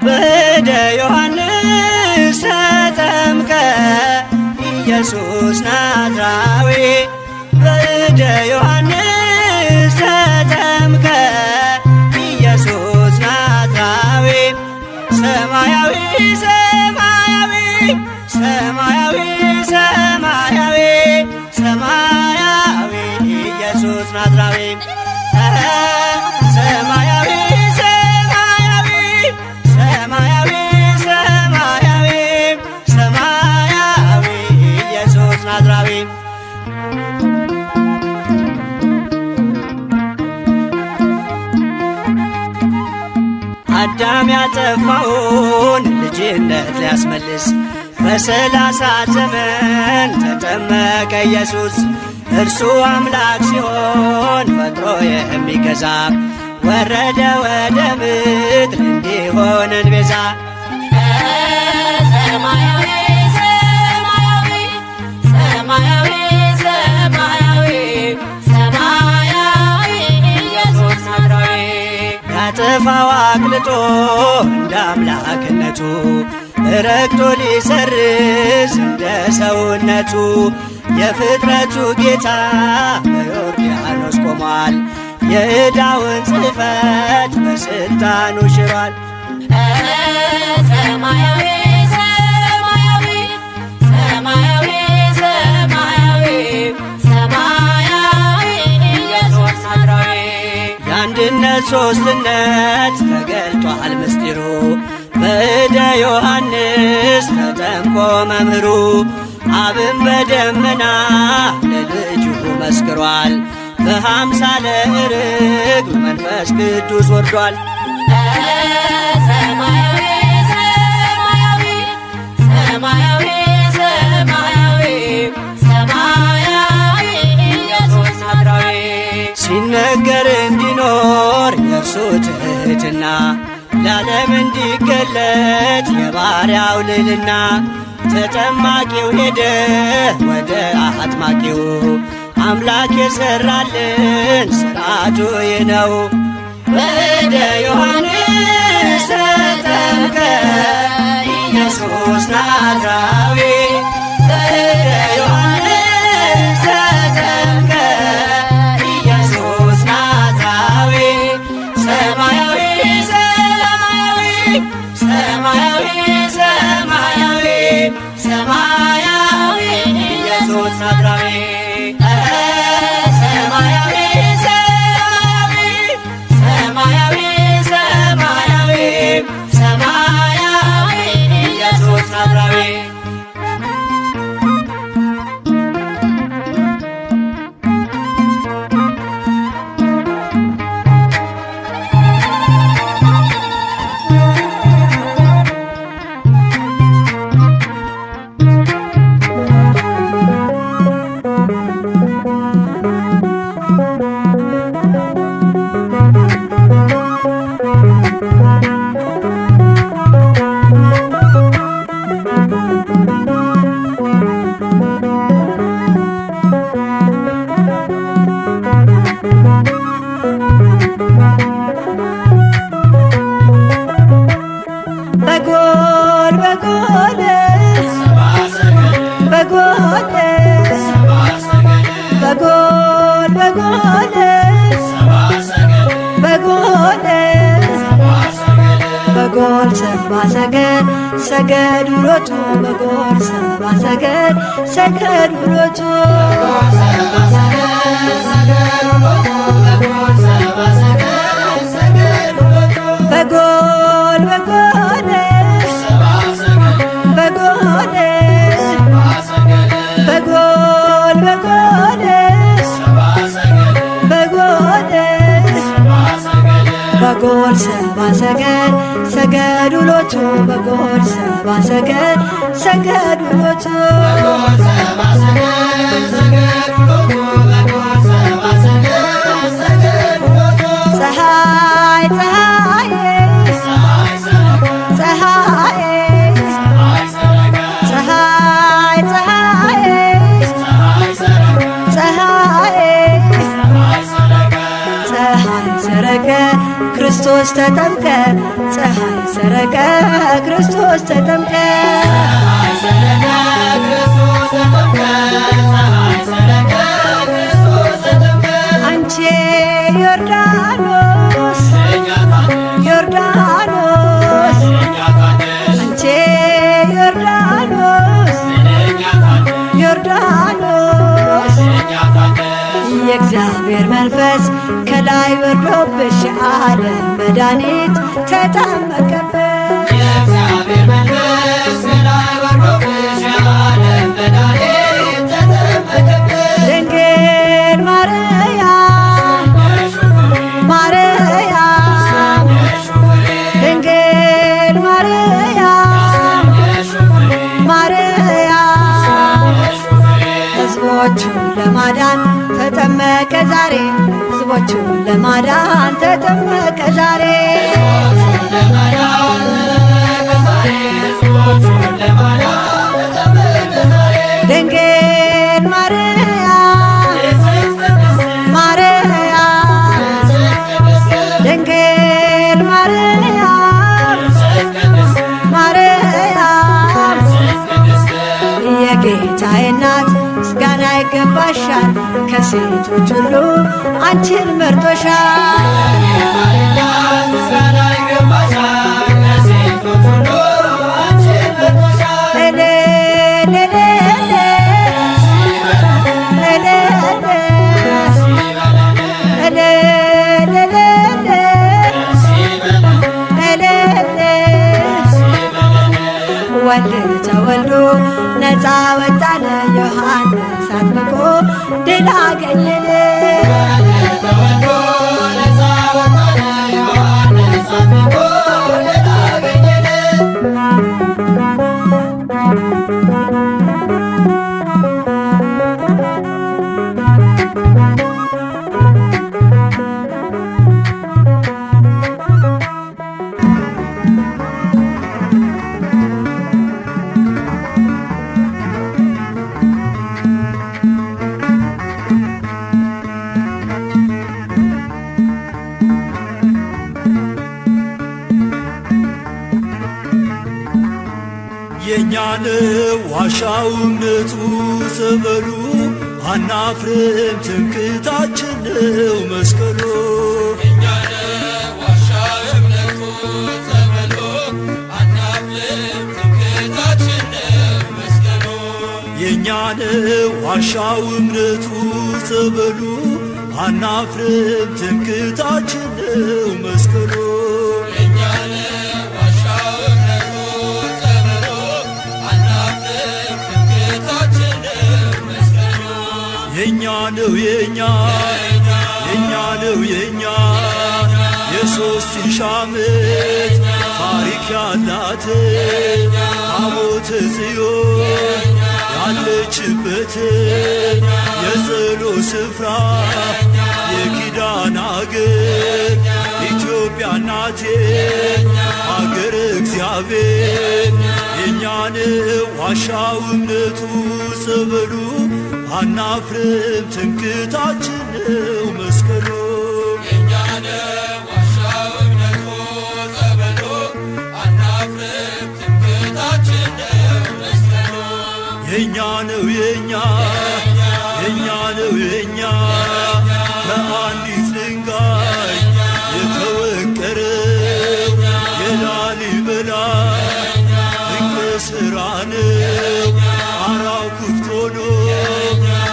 በእደ ዮሐንስ ተጠምቀ ኢየሱስ ናዝራዊ በእደ ዮሐንስ ተጠምቀ ኢየሱስ ናዝራዊ ሰማያዊ ሰማያዊ ሰማያዊ ሰማያዊ ሰማያዊ ኢየሱስ ናዝራዊ ሰማያዊ ሰማያዊ ሰማያዊ ሰማያዊ ሰማያዊ ኢየሱስ ናዝራዊ አዳም ያጠፋውን ልጅነት ሊያስመልስ በ30 ዘመን ተጠመቀ ኢየሱስ። እርሱ አምላክ ሲሆን ፈጥሮ የሚገዛ ወረደ ወደ ምድር እንዲሆነን ቤዛ። ሰማያዊ ሰማያዊ ሰማያዊ ሰማያዊ ሰማያዊ ኢየሱስ ናዝራዊ ያጠፋው አቅልጦ እንደ አምላክነቱ ረግጦ ሊሰርዝ እንደ ሰውነቱ የፍጥረቱ ጌታ በዮርዳኖስ ቆሟል። የዕዳውን ጽሕፈት በስልጣኑ ሽሯል። ሰማያዊ ሰማያዊ ሰማያዊ ሰማያዊ ሰማያዊ ኢየሱስ ናዝራዊ የአንድነት ሦስትነት ተገልጧል ምስጢሩ በእደ ዮሐንስ ተጠምቆ መምህሩ። አብን በደመና ለልጁ መስክሯል። በአምሳለ ርግብ መንፈስ ቅዱስ ወርዷል። ሰማያዊ ሰማያዊ ሰማያዊ ሰማያዊ ሰማያዊ ኢየሱስ ናዝራዊ ሲነገር እንዲኖር የእርሱ ትሕትና ለዓለም እንዲገለጥ የባሪያው ልዕልና። ተጠማቂው ሄደ ወደ አጥማቂው አምላክ የሠራልን ሥርዓቱ ይህ ነው። በእደ ዮሐንስ ተጠምቀ ኢየሱስ ናዝራዊ በእደ ዮሐንስ ተጠምቀ ኢየሱስ ናዝራዊ ሰማያዊ ሰማያዊ ሰማያዊ ሰማያዊ ሰማያዊ ኢየሱስ ናዝራዊ ሰማያዊ ሰማያዊ ሰማያዊ ሰማያዊ ኢየሱስ ናዝራዊ በጎል ሰብአ ሰገል ሰገዱ ሎቱ በጎል ሰብአ ሰገል ሰገዱ ሎቱ በጎል በጎል በጎል በጎል በጎል በጎል በጎል ሰብአ ሰገል ሰገዱ ሎቱ በጎል ሰብአ ሰገል ሰገዱ ሎቱ ፀሐይ ፀሐይ ተጠምቀ ፀሐይ ሰረቀ ክርስቶስ ተጠምቀ አንቺ ዮርዳኖስ ዮርዳኖስ አንቺ ዮርዳኖስ ዮርዳኖስ የእግዚአብሔር መንፈስ ከላይ ወርዶብሽ ዓለም መድኃኒት ተጠመቀብሽ የእግዚአብሔር መንፈስ ከላይ ወርዶብሽ ዓለም መድኃኒት ተጠመቀብሽ ድንግል ማርያም ማርያም ድንግል ማርያም ማርያም ሕዝቦቹን ለማዳን ተጠመቀ ዛሬ ሕዝቦቹን ለማዳን ተጠመቀ ዛሬ ድንግል ማርያም ማርያም ድንግል ማርያም ማርያም የጌታዬ እናት ምስጋና ይገባሻል ከሴቶች ሁሉ አንቺን መርጦሻል ወልድ ተወልዶ ነፃ ወጣነ ዮሐንስ አጥምቆ ድል አገኘን የኛን ዋሻው እምነቱ ጸበሉ አናፍርም ትምክህታችን ነው መስቀሉ የኛን ዋሻው እምነቱ ጸበሉ አናፍርም ትምክህታችን ነው መስቀሉ የኛ ነው የኛ ነው የኛ የሦስት ሺህ ዓመት ታሪክ ያላት ታቦተ ጽዮን ያለችበት የጸሎት ስፍራ የኪዳን አገር ኢትዮጵያ ናት አገር እግዚአብሔር የኛን ዋሻው እምነቱ ጸበሉ አናፍርም ትምክህታችን ነው መስቀሉ የኛን ዋሻው እምነቱ ጸበሉ አናፍርም ትምክህታችን ነው መስቀሉ የኛ ነው የኛ ነው የኛ ከአንዲት ድንጋይ የተወቀረው የላሊበላ ድንቅ ሥራ ነው አራው ክፍት ሆኖ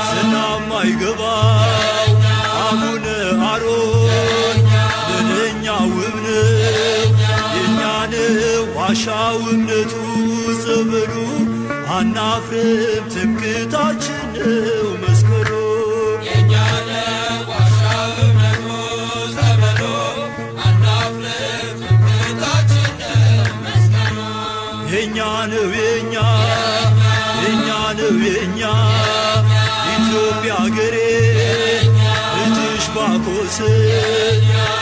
ዝናብ ማይገባው አቡነ አሮን ለእኛ ውብ ነው የኛን ዋሻው እምነቱ ጸበሉ አናፍርም ትምክህታችን ነው መስቀሉ የኛን ዋሻው እምነቱ ጸበሉ አናፍርም ትምክህታችን ነው መስቀሉ የኛ ነው የኛ ነው የኛ ኢትዮጵያ አገሬ ልጅሽ ባኮስ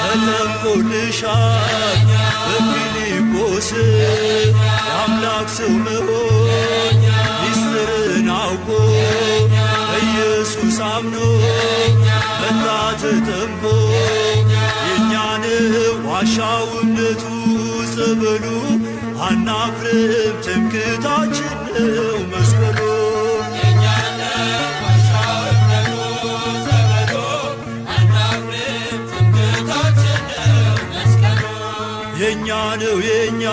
ተጠምቆልሻል በፊልጶስ የአምላክ ሰው መሆን ሚስጥርን አውቆ ኢየሱስ አምኖ መጣ ተጠምቆ የኛን ዋሻው እምነቱ ጸበሉ አናፍርም ትምክህታችን ነው መስቀሉ። የኛ ነው የኛ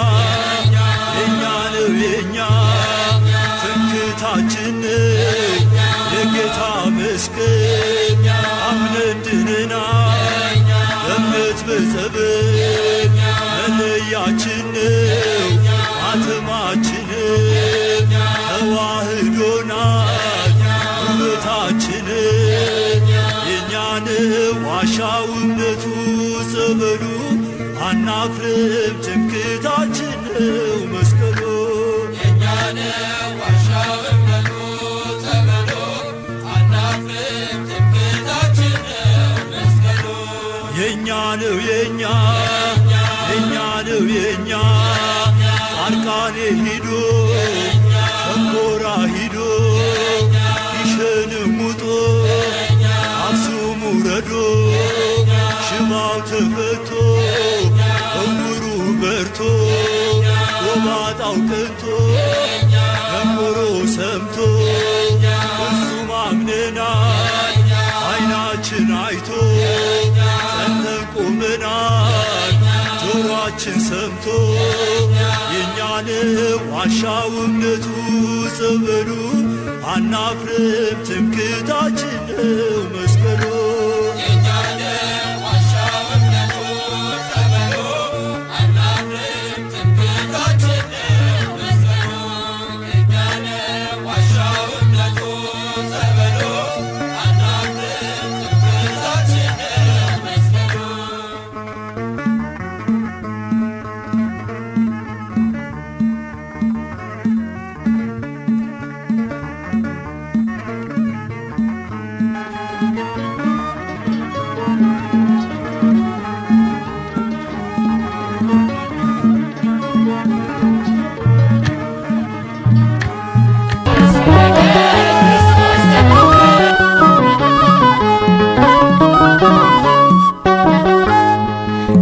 የኛ ነው የኛ ትምክህታችን የጌታ መስቀል አምነን ድነናል እምነት በጸበል መለያችን ነው ማተማችን ተዋህዶናል ውበታችን የኛ ነው ዋሻው እምነቱ ጸበሉ አናፍርም ትምክህታችን ነው መስቀሉ። የኛ ነው ዋሻው እምነቱ ጸበሉ አናፍርም ትምክህታችን ነው መስቀሉ። የኛ ነው የኛ የኛ ነው የኛ ጻድቃኔ ሂዶ ሸንኮራ ሂዶ ግሸንም ውጦ አክሱም ውረዶ ሽባው ተፈቶ እውሩ በርቶ ጎባጣው ቀንቶ ደንቆሮ ሰምቶ እሱም አምነናል ዓይናችን አይቶ ጸንተን ቆመናል ጆሮአችን ሰምቶ የኛን ዋሻው እምነቱ ጸበሉ አናፍርም ትምክህታችን ነው መስቀሉ።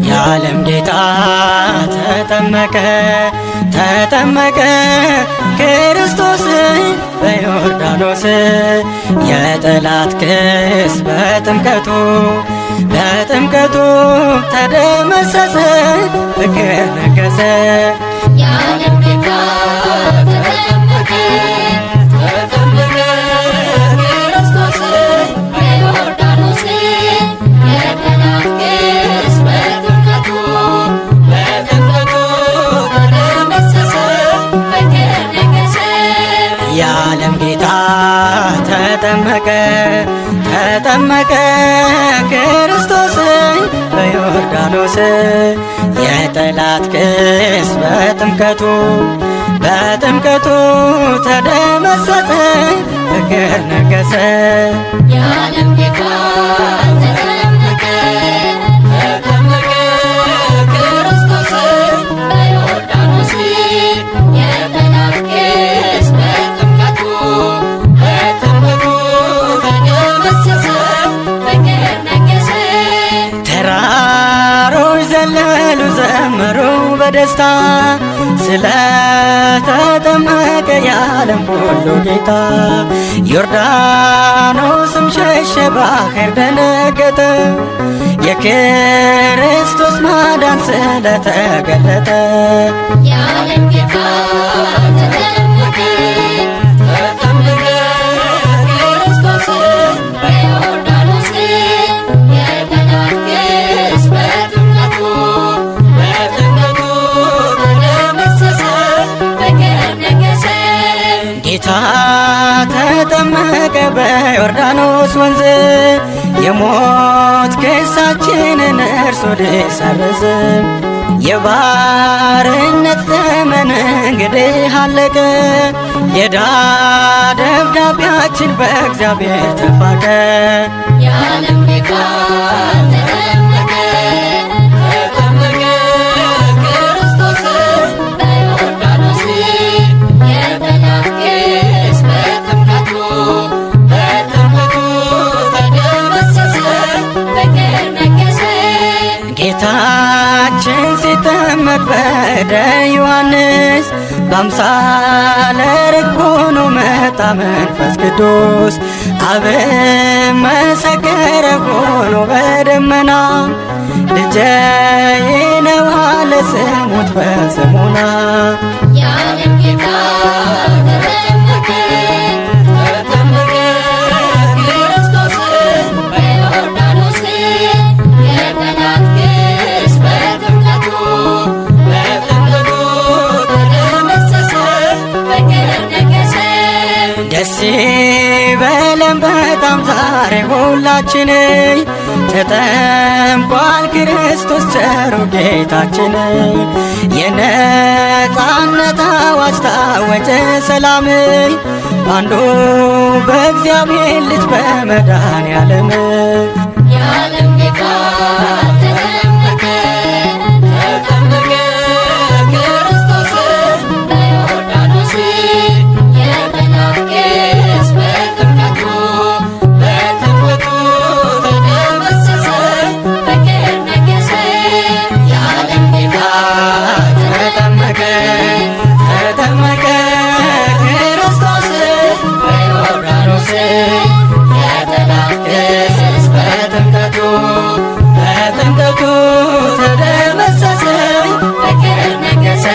የዓለም ጌታ ተጠመቀ ተጠመቀ ክርስቶስ በዮርዳኖስ የጠላት ክስ በጥምቀቱ በጥምቀቱ ተደመሰሰ ፍቅር ነገሰ። የዓለም ጌታ ተጠመቀ ተጠመቀ ክርስቶስ በዮርዳኖስ የጠላት ክስ በጥምቀቱ በጥምቀቱ ተደመሰሰ ፍቅር ነገሰ። የዓለም ጌታ ተጠመቀ ተጠመቀ ክርስቶስ በዮርዳኖስ የጠላት ክስ በጥምቀቱ በጥምቀቱ ተደመሰሰ ፍቅር ነገሰ። የዓለም ጌታ ተጠመቀ ተጠመቀ ክርስቶስ በዮርዳኖስ የጠላት ክስ በጥምቀቱ በጥምቀቱ ተደመሰሰ ፍቅር ነገሰ። ተራሮች ዘለሉ ዘመሩ በደስታ ስለተጠመቀ የዓለም ሁሉ ጌታ። ዮርዳኖስም ሸሸ ባህር ደነገጠ የክርስቶስ ማዳን ስለተገለጠ። የዓለም ጌታ ተጠመቀ ተጠመቀ ክርስቶስ በዮርዳኖስ የጠላት ክስ በጥምቀቱ በጥምቀቱ ተደመሰሰ ፍቅር ነገሰ። ጌታ ተጠመቀ በዮርዳኖስ ወንዝ የሞት ክሳችንን እርሱ ሊሰርዝ የባርነት ዘመን እንግዲህ አለቀ የዕዳ ደብዳቤያችን በእግዚአብሔር ተፋቀ። የዓለም ጌታ ተጠመቀ ተጠመቀ ክርስቶስ በዮርዳኖስ የጠላት ክስ በጥምቀቱ በጥምቀቱ ተደመሰሰ ፍቅር ነገሰ። ጌታችን ሲጠመቅ ተጠመቀ ዮሐንስ በአምሳለ ርግብ ሆኖ መጣ መንፈስ ቅዱስ አብም መሰከረ ሆኖ በደመና ልጄ ነው አለ ስሙት በስሙና የዓለም ጌታ ተጠመቀ ክርስቶስ በዮርዳኖስ የጠላት ግስ በጥምቀቱ ተደመሰሰ ፍቅር ነገሰ። ደስ ይበለን በጣም ዛሬ ሁላችን ተጠምቋል ክርስቶስ ቸሩ ጌታችን። የነፃነት አዋጅ ታወጀ ሰላም በአንዱ በእግዚአብሔር ልጅ በመድኃኔዓለም የዓለም ጌታ ተጠመቀ ክርስቶስ በዮርዳኖስ የጠላት ግስ በጥምቀቱ ተደመሰሰ ፍቅር ነገሰ። የዓለም ጌታ ተጠመቀ ክርስቶስ በዮርዳኖስ የጠላት ግስ በጥምቀቱ ተደመሰሰ ፍቅር ነገሰ።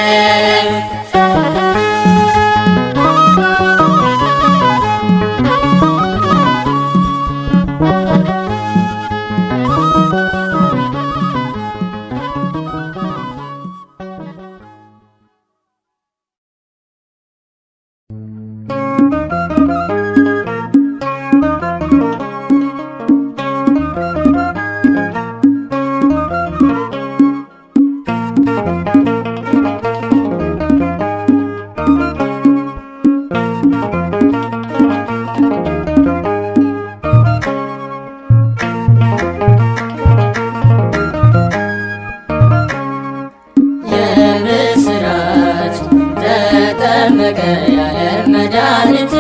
የምስራች ተጠመቀ የዓለም መድኃኒት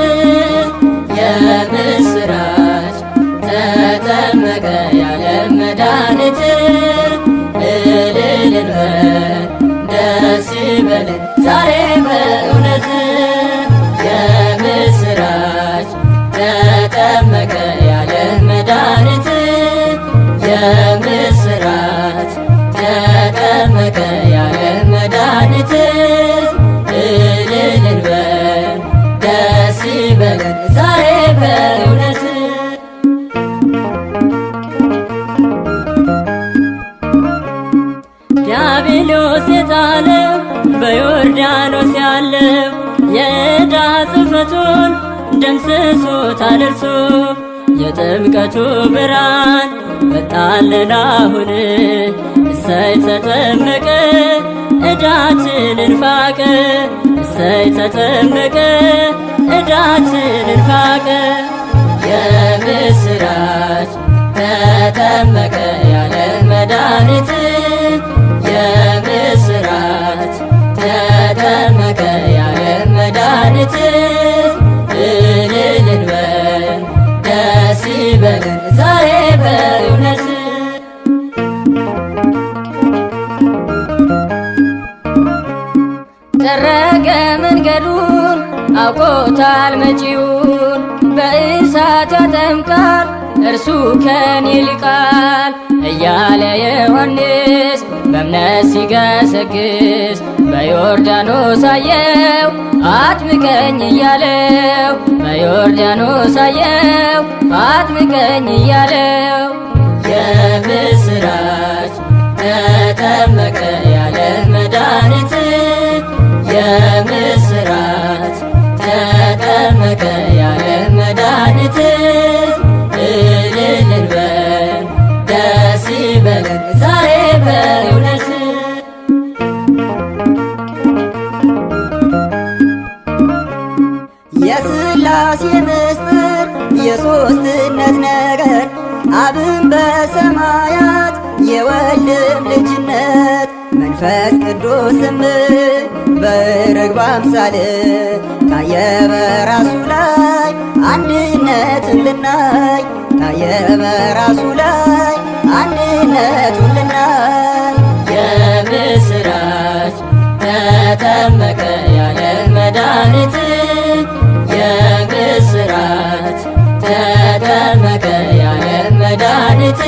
የምስራች ተጠመቀ የዓለም መድኃኒት እልል እንበል ደስ ይበለን ዛሬ በእውነት የምስራች ተጠመቀ የዓለም መድኃኒት የምስራች ተጠመቀ የዓለም መድኃኒት እልል እንበል ደስ ይበለን ዛሬ በእውነት ዲያብሎስ የጣለው በዮርዳኖስ ያለው የዕዳ ጽሕፈቱን ደምስሶታል እርሱ የጥምቀቱ ብርሃን መጣልን አሁን እሰይ ተጠመቀ ዕዳችንን ፋቀ እሰይ ተጠመቀ ዕዳችንን ፋቀ የምስራች ተጠመቀ የዓለም መድኃኒት የምስራች ተጠመቀ የዓለም መድኃኒት እልል እንበል ደስ ይበለን ዛሬ በእውነት ጠረገ መንገዱን አውቆታል መጪውን በእሳት ያጠምቃል እርሱ ከኔ ይልቃል እያለ ዮሐንስ በእምነት ሲገሰግስ በዮርዳኖስ አየው አጥምቀኝ እያለው በዮርዳኖስ አየው አጥምቀኝ እያለው የምስራች ተጠመቀ የዓለም መድኃኒት የምስራች ተጠመቀ የዓለም መድኃኒት እልል እንበል ደስ ይበለን ዛሬ በእውነት የሥላሴ ምስጢር የሦስትነት ነገር አብን በሰማያት የወልድም ልጅነት መንፈስ ቅዱስም በርግብ አምሳል ታየ በራሱ ላይ አንድነትን ልናይ ታየ በራሱ ላይ አንድነቱን ልናይ የምስራች ተጠመቀ የዓለም መድኃኒት የምስራች ተጠመቀ የዓለም መድኃኒት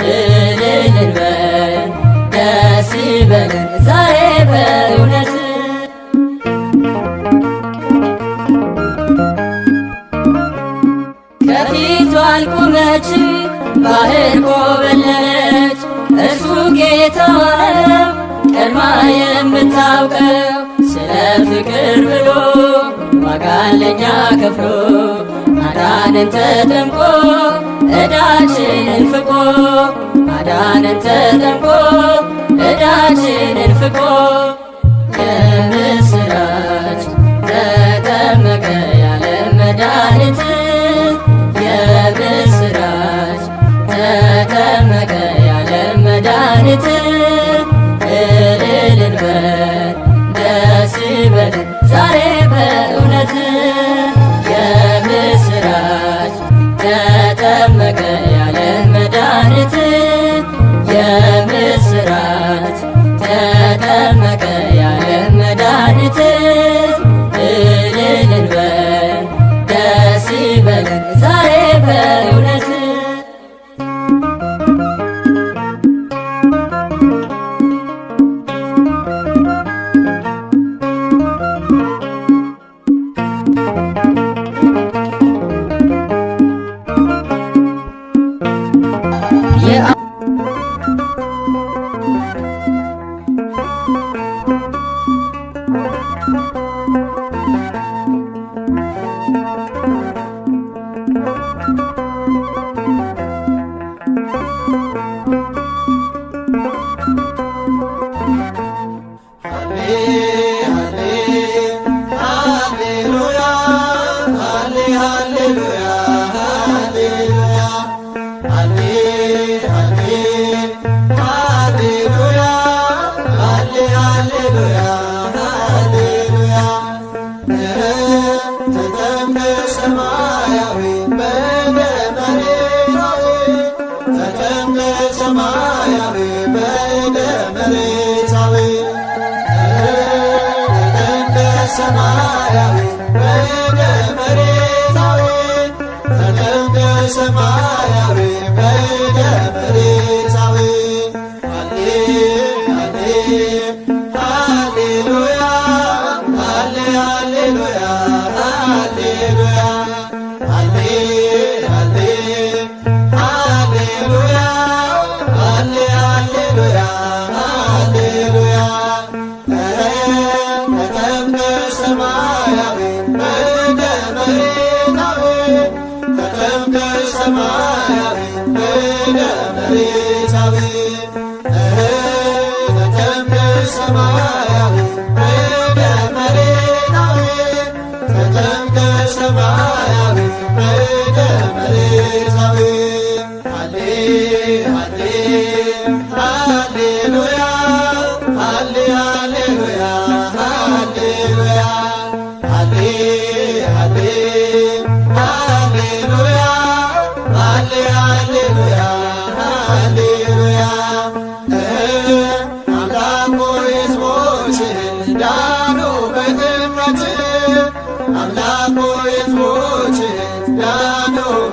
እልል እንበል ደስ ይበለን ዛሬ በእውነት ከፊቱ አልቆመች ባህር ኮበለለች እርሱ ጌታዋ ነው ቀድማ የምታውቀው ስለ ፍቅር ብሎ ዋጋ ለኛ ከፍሎ አዳነን ተጠምቆ ዕዳችንን ፍቆ አዳነን ተጠምቆ ዕዳችንን ፍቆ የምስራች ተጠመቀ የዓለም መድኃኒት የምስራች ተጠመቀ የዓለም መድኃኒት እልል እንበል ደስ ይበለን ዛሬ በእውነት የምስራች ተጠመቀ የዓለም መድኃኒት የምስራች ተጠመቀ የዓለም መድኃኒት እልል እንበል ደስ ይበለን ዛሬ በእውነት ሰማያዊ ወደ መሬታዊ ተጠምቀ ሰማያዊ ወደ መሬታዊ ሃሌሉያ ሃሌሉያ ሃሌሉያ ሃሌሉያ ሃሌሉያ ሃሌሉያ ሰማያዊ ወደ መሬታዊ ተጠምቀ ሰማያዊ ወደ መሬታዊ ተጠምቀ ሰማያዊ ወደ መሬታዊ ተጠምቀ ሰማያዊ ወደ መሬታዊ ሃሌሉያ ሃሌሉያ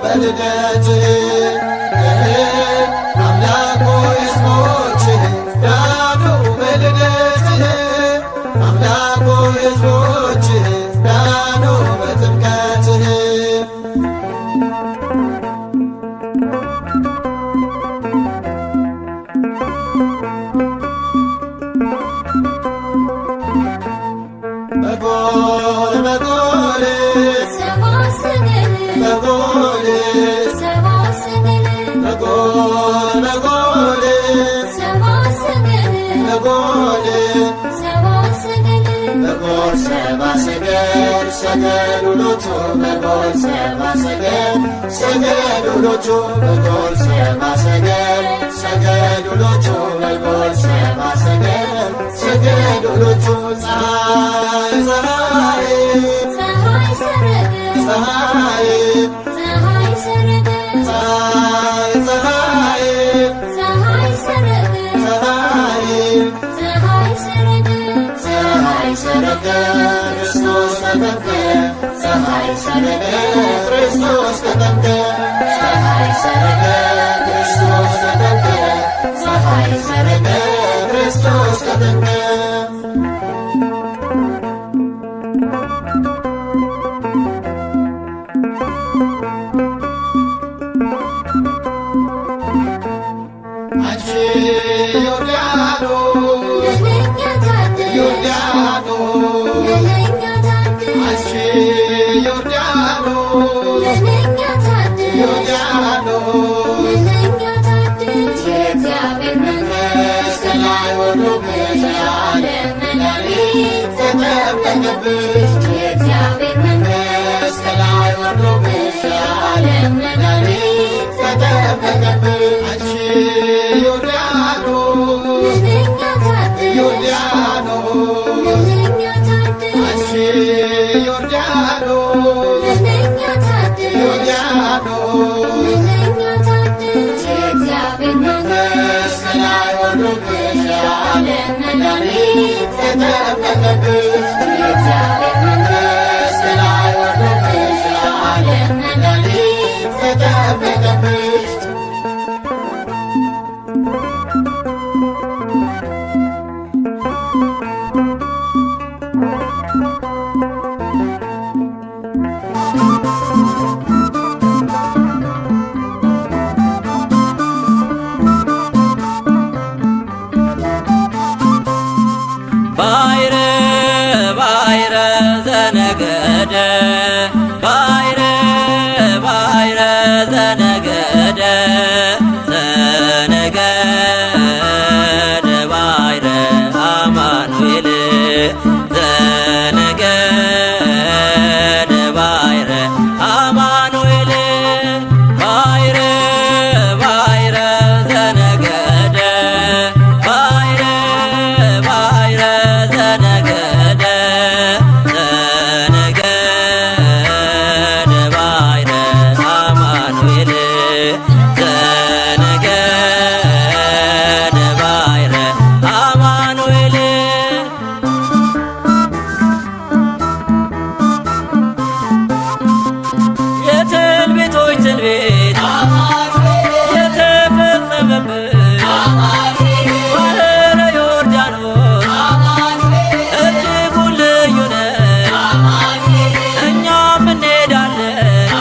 በልደት አምላክ ሆይ ሕዝቦችህ ዳኑ በልደት አምላክ ሆይ ሕዝቦችህ ዳኑ በጥምቀትህ በጎል በጎል በጎል በጎል በጎል በጎል ሰባ ሰገል ሰገዱ ሎቱ በጎል ሰባ ሰገል ሰገዱ ሎቱ በጎል ሰባ ሰገል ሰገዱ ሎቱ በጎል ሰባ ሰገል ሰገዱ ሎቱ ፀሐይ ፀሐይ ፀሐይ ፀሐይ ፀሐይ ፀሐይ ሰረቀ ክርስቶስ ተጠምቀ ፀሐይ ሰረቀ ክርስቶስ ተጠምቀ ፀሐይ ሰረቀ ክርስቶስ ተጠምቀ ፀሐይ ሰረቀ ክርስቶስ ተጠምቀ የእግዚአብሔር መንፈስ ከላይ ወርዶብሽ የዓለም መድኃኒት ተጠመቀብሽ። አንቺ ዮርዳኖስ ዮርዳኖስ አንቺ ዮርዳኖስ ዮርዳኖስ የእግዚአብሔር መንፈስ ከላይ ወርዶብሽ የዓለም መድኃኒት ተጠመቀብሽ። የእግዚአብሔር መንፈስ ከላይ ወርዶብሽ የዓለም መድኃኒት ተጠመቀብሽ። ባይረ ባይረ ዘነገደ ባይረ ባይረ ዘነገደ ዘነገደ ባይረ አማኑኤል ዘነገደ ባይረ አማኑኤል ባይረ ባይረ ዘነገደ ባይረ ባይረ ዘነገደ ዘነገደ ባይረ አማኑኤል ዘነገደ ባይረ አማኑኤል የትንቢቶች ትንቢት የተፈጸመበት ባሕረ ዮርዳኖስ እጅጉን ልዩ ነው። እኛም እንሄዳለን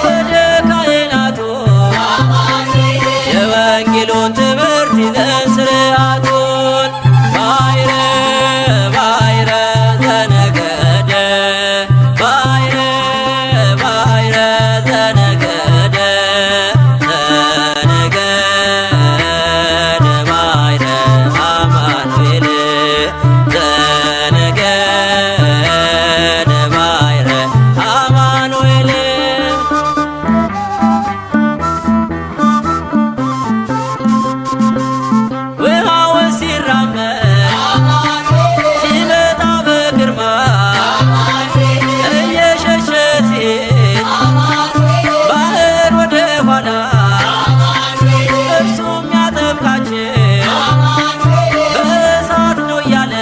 ወደ ካህናቱ የወንጌሉን ትምህርት ይዘን ስርዓቱን ባሕረ ባሕረ ዘነገደ ባሕረ ባሕረ ዘነገደ ዘነገደ ባሕረ አማኑኤል ዘነገደ ባሕረ አማኑኤል ውሃውን ሲራመድ ሲመጣ በግርማ እየሸሸ ሲሄድ ባህር ወደ ኋላ እርሱም ያጠምቃቸው በእሳት ነው እያለ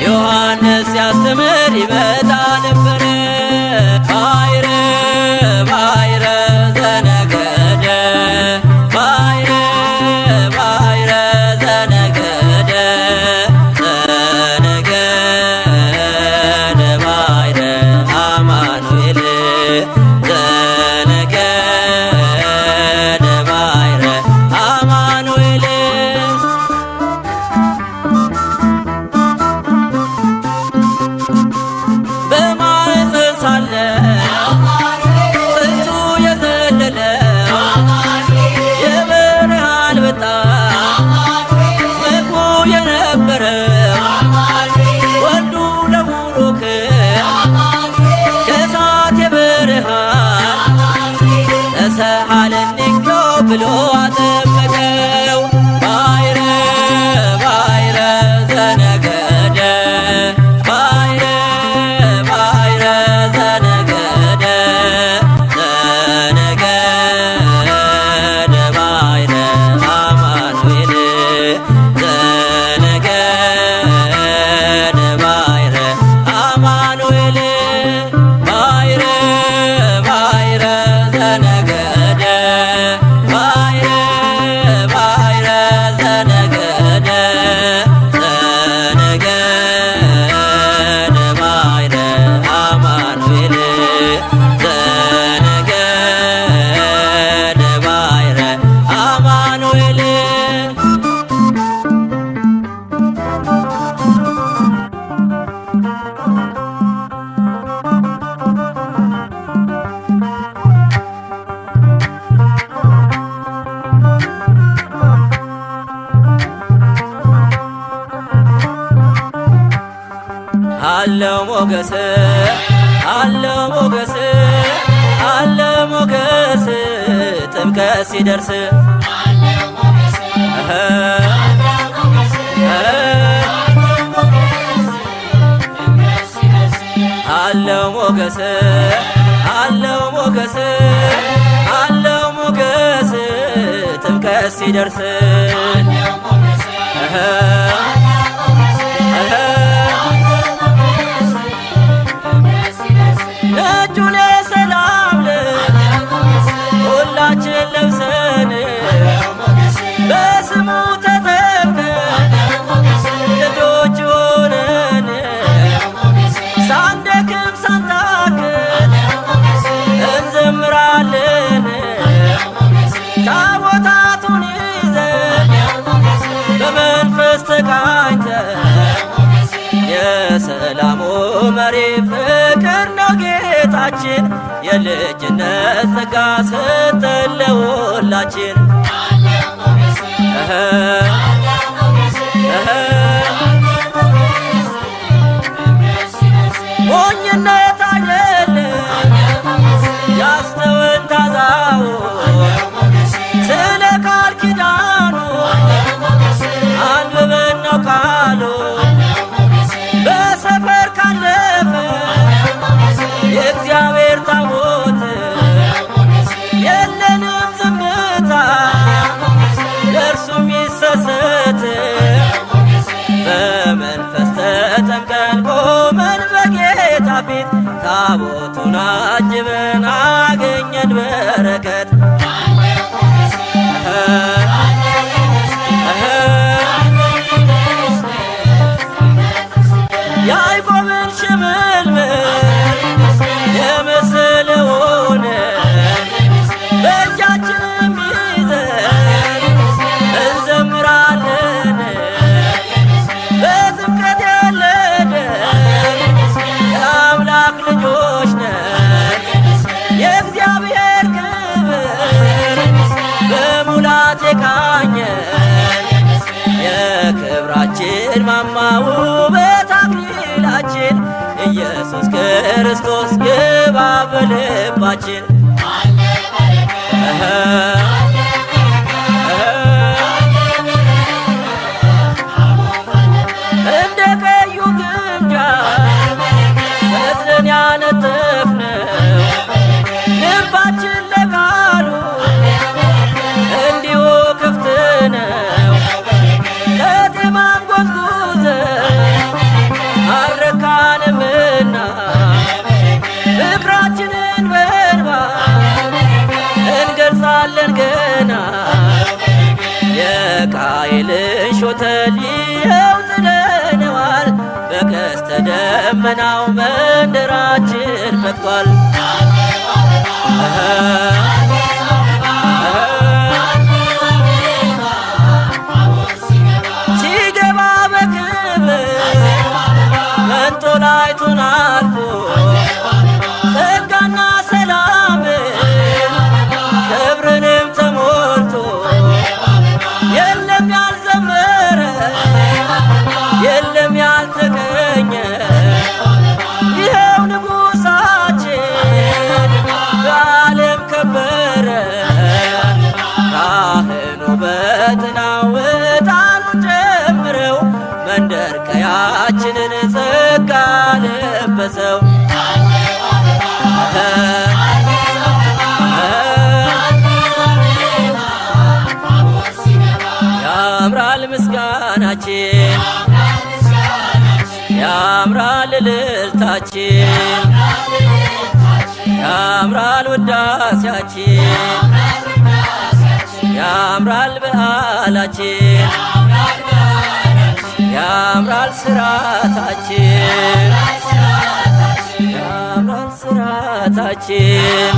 ዮሐንስ ሲያስተምር ይመጣ ነበረ። ባሕረ ባሕረ ዘነገደ ባሕረ ባሕረ ዘነገደ ዘነገደ ባሕረ አማኑኤል ዘነገደ ባሕረ አማኑኤል አለው ሞገስ አለው ሞገስ አለው ሞገስ ጥምቀት ሲደርስ አለው ሞገስ አለው ሞገስ አለው ሞገስ ጥምቀት ሲደርስ ነጩን የሰላም ልብስ ሁላችን ለብሰን በስሙ ተጠምቀን ልጆች ሆነን ሳንደክም ሳንታክት እንዘምራለን ታቦታቱን ይዘን በመንፈስ ተቃኝተን የሰላሙ መሪ ፍቅር ነው ጌታችን የልጅነት ጸጋ ሰጠን ለሁላችን ሞኝነት አይደለም ያስተውን ታዛው ስለ ቃል ኪዳኑ አንብበን ነው ቃሉ በሰፈር ካለፈ የእግዚአብሔር ታቦት የለንም ዝምታ ለእርሱ የሚሰሰት በመንፈስ ተጠምቀን ቆመን በጌታ ፊት ታቦቱን አጅበን አገኘን በረከት ያዕቆብን ሽምልምል የመሰለውን በእጃችንም ይዘን እንዘምራለን በጥምቀት የወለደን የአምላክ ልጆች ነን የእግዚአብሔር ክብር በሙላት የቃኘን የክብራችን ማማ ውበት አክሊላችን ኢየሱስ ክርስቶስ ግባ በልባችን እንደ ቀዩ ግምጃ ፈትለን ያነጠፍነው ልባችን ለቃሉ እንዲሁ ክፍት ነው ለጤማን ጎዝጉዘን አልረካንምና ፍቅራችንን በእንባ እንገልጻለን ገና የቃየልን ሾተል ይኸው ጥለነዋል በቀስተ ደመናው መንደራችን ፈጥቷል ሲገባ በክብር መንጦላይቱን አልፎ ጸጋና ሰላም ክብርንም ተሞልቶ የለም ያልዘመረ የለም ያልተገኘ ይኸው ንጉሣችን በዓለም ከበረ ካህኑ በጥናው ዕጣኑን ጨምረው መንደር ቀያችንን ጸጋ ለበሰው ያምራል ምስጋናችን ያምራል እልልታችን ያምራል ውዳሴያችን ያምራል በዓላችን ያምራል ስራታችን ያምራል ስራታችን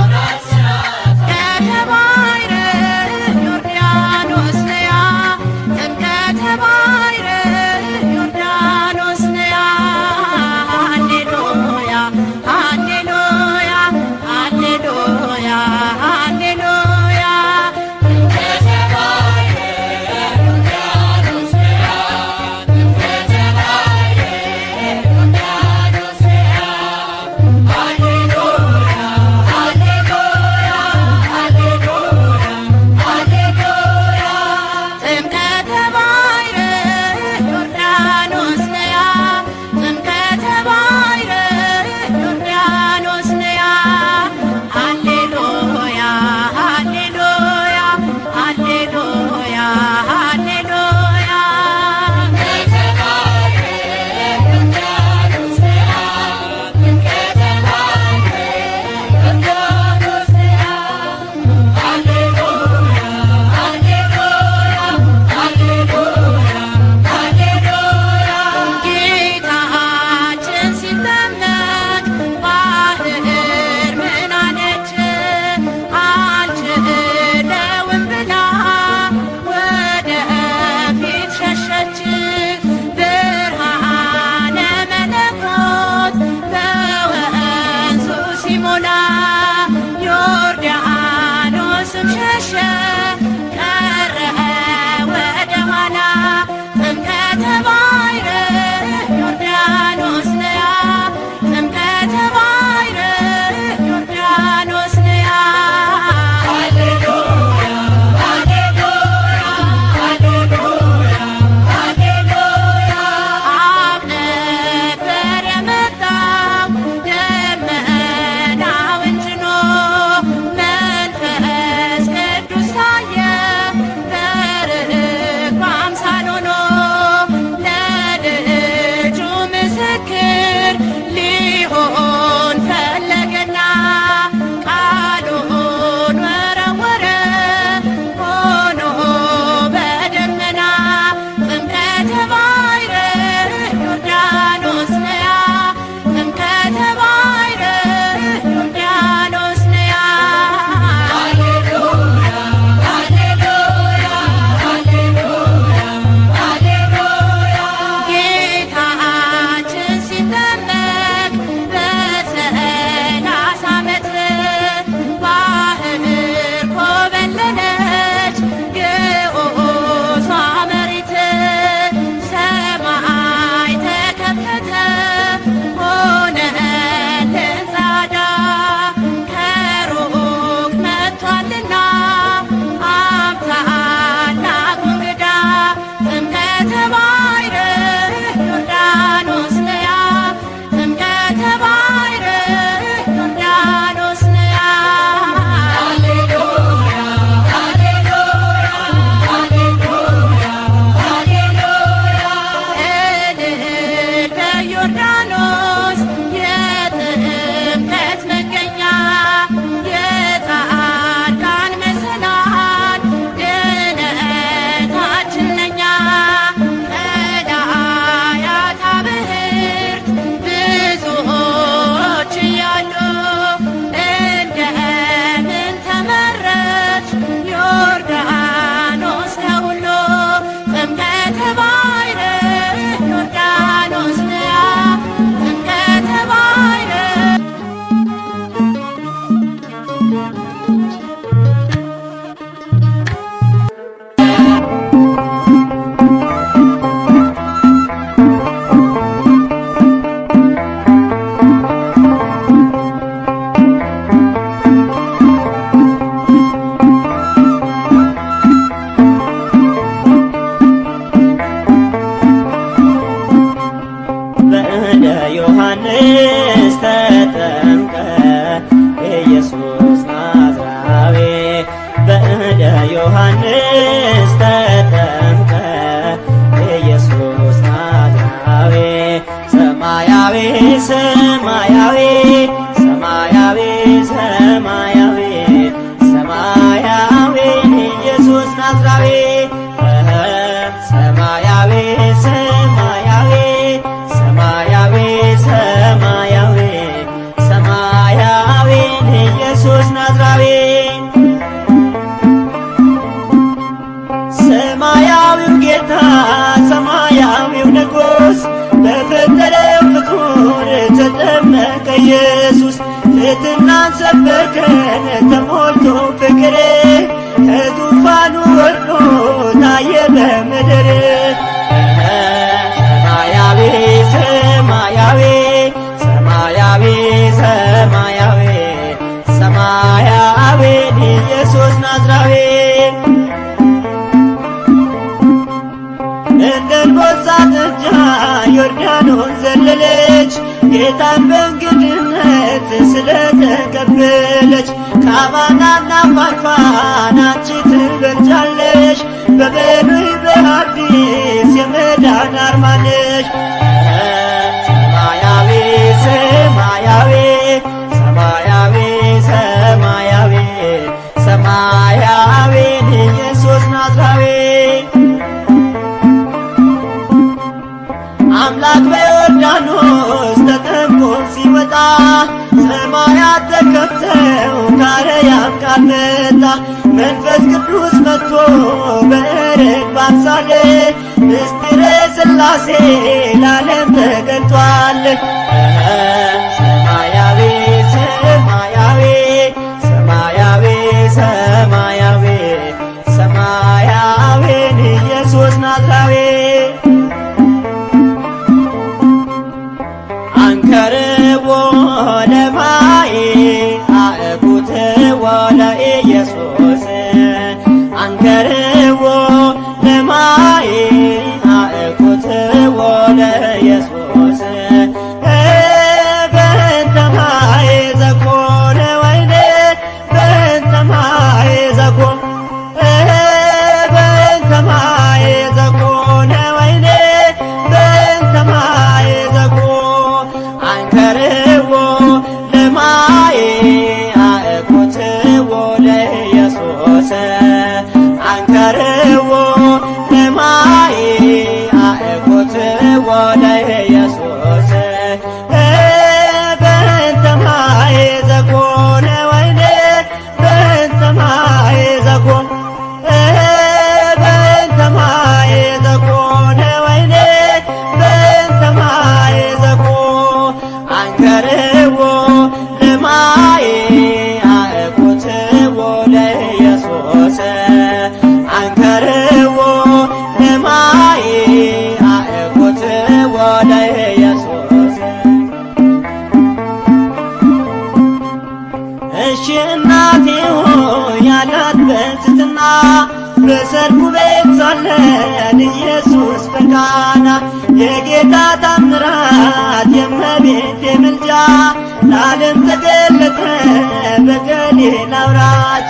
ዮሐንስ ተጠምቀ ኢየሱስ ናዝራዊ ሰማያዊ ሰማያዊ ሰማያዊ ሰማያዊ ሰማያዊ ኢየሱስ ናዝራዊ ሰማያዊ ሰማያዊ ሰማያዊ ሰማያዊ ሰማያዊ ኢየሱስ ናዝራዊ ሰማያዊው ጌታ ሰማያዊው ንጉሥ በፈጠረው ፍጡር ተጠመቀ ኢየሱስ ትሕትናን ሰበከን ተሞልቶ ፍቅር ከዙፋኑ ወርዶ ታየ በምድር ሰማያዊ ሰማያዊ ሰማያዊ ሰማያዊ ሰማያዊ ኢየሱስ ናዝራዊ እንደ አንበሳ ጥጃ ዮርዳኖስ ዘለለች ጌታን በእንግድነት ስለተቀበለች ከአማናና ፋርፋን አንቺ ትበልጫለሽ በብሉይ በሐዲስ የመዳን አርማ ነሽ ሰማያዊ ሰማያዊ ሰማያዊ ሰማያዊ ሰማያዊ ኢየሱስ ናዝራዊ አምላክ በዮርዳኖስ ተጠምቆ ሲወጣ ሰማያት ተከፍተው ከአርያም ቃል መጣ መንፈስ ቅዱስ መጥቶ በርግብ አምሳል ምስጢረ ሥላሴ ለዓለም ተገልጧል ሰማያዊ ሰማያዊ ሰማያዊ ሰማያዊ ሰማያዊ ኢየሱስ ናዝራዊ ለኢየሱስ በእንተ ማየ ዘኮነ ወይኔ በእንተ ማየ ዘኮ በእንተ ማየ ዘኮነ ወይኔ በእንተ ማየ ዘኮ አንከርዎ ለማየ አእኩትዎ ለኢየሱስ አንከርዎ ለማየ አእኩትዎ ለኢየሱስ በእንተ ማየ ዘኮነ ወይኔ በእንተ ማየ ዘኮ በእንተ ማየ ዘኮነ ወይኔ በእንተ ማየ ዘኮ አንከርዎ ለማየ አእኩትዎ ለኢየሱስ አንከርዎ ለማየ አእኩትዎ ለኢየሱስ እሺ እናቴ ሆይ ያላት በትሕትና በሰርጉ ቤት ሳለን ኢየሱስ በቃና የጌታ ታምራት የእመቤቴ ምልጃ ለዓለም ተገለጠ በገሊላ አውራጅ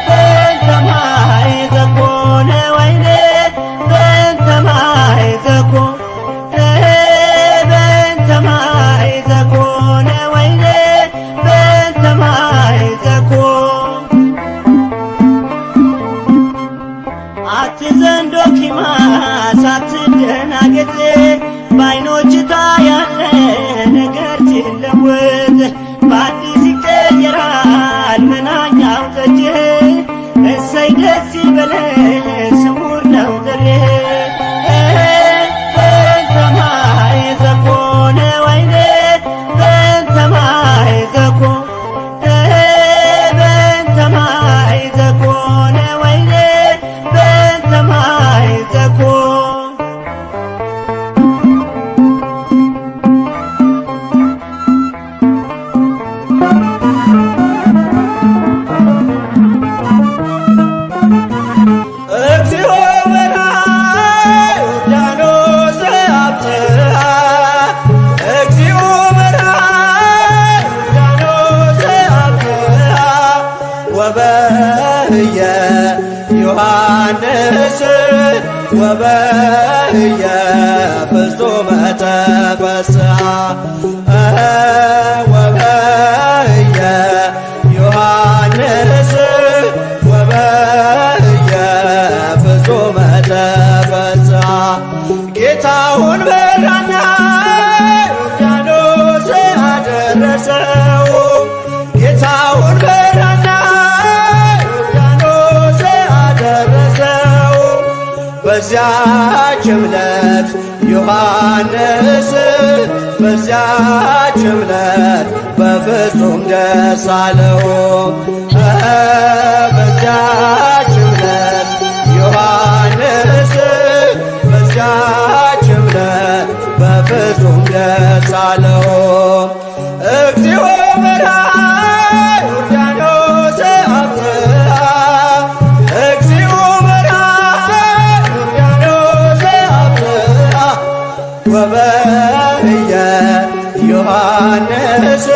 በእንተ ማየ ዘኮነ ወይኔ በእንተ ማየ ዘኮ በእንተ ማየ ዘኮነ ወይኔ በእንተ ማየ ዘኮ አትዘንዶ ኪማስ አትደናገጥ በዓይኖች ታያለ ነገር ሲለወጥ በአዲስ ይቀየራል መናኛው ጠጅህ እሰይ ደስ ይበለን ስውር ነው ጥሪህ በእንተ ማየ ዘኮነ ወይኔ በእንተ ማየ ዘኮ በእንተ ማየ ዘኮነ ወይኔ በእንተ ማየ ዘኮ እግዚኦ በርሃ ዮርዳኖስ አብጽሐ እግዚኦ በርሃ ዮርዳኖስ አብጽሐ ወበህየ ዮሐንስ ወበህየ ፍጹመ ተፈስሐ ወበህየ ዮሐንስ ወበህየ ፍጹመ ተፈስሐ ጌታውን በራና ዮርዳኖስ አደረሰው ጌታውን በራና ዮርዳኖስ አደረሰው በዚያች ዕለት ዮሐንስ በዚያች ዕለት በፍጹም ደስ አለው በዚያች ዕለት ዮሐንስ በዚያች ዕለት በፍጹም ደስ አለው እግዚኦ በርሃ ዮርዳኖስ አብጽሐ እግዚኦ በርሃ ዮርዳኖስ አብጽሐ ወበህየ ዮሐንስ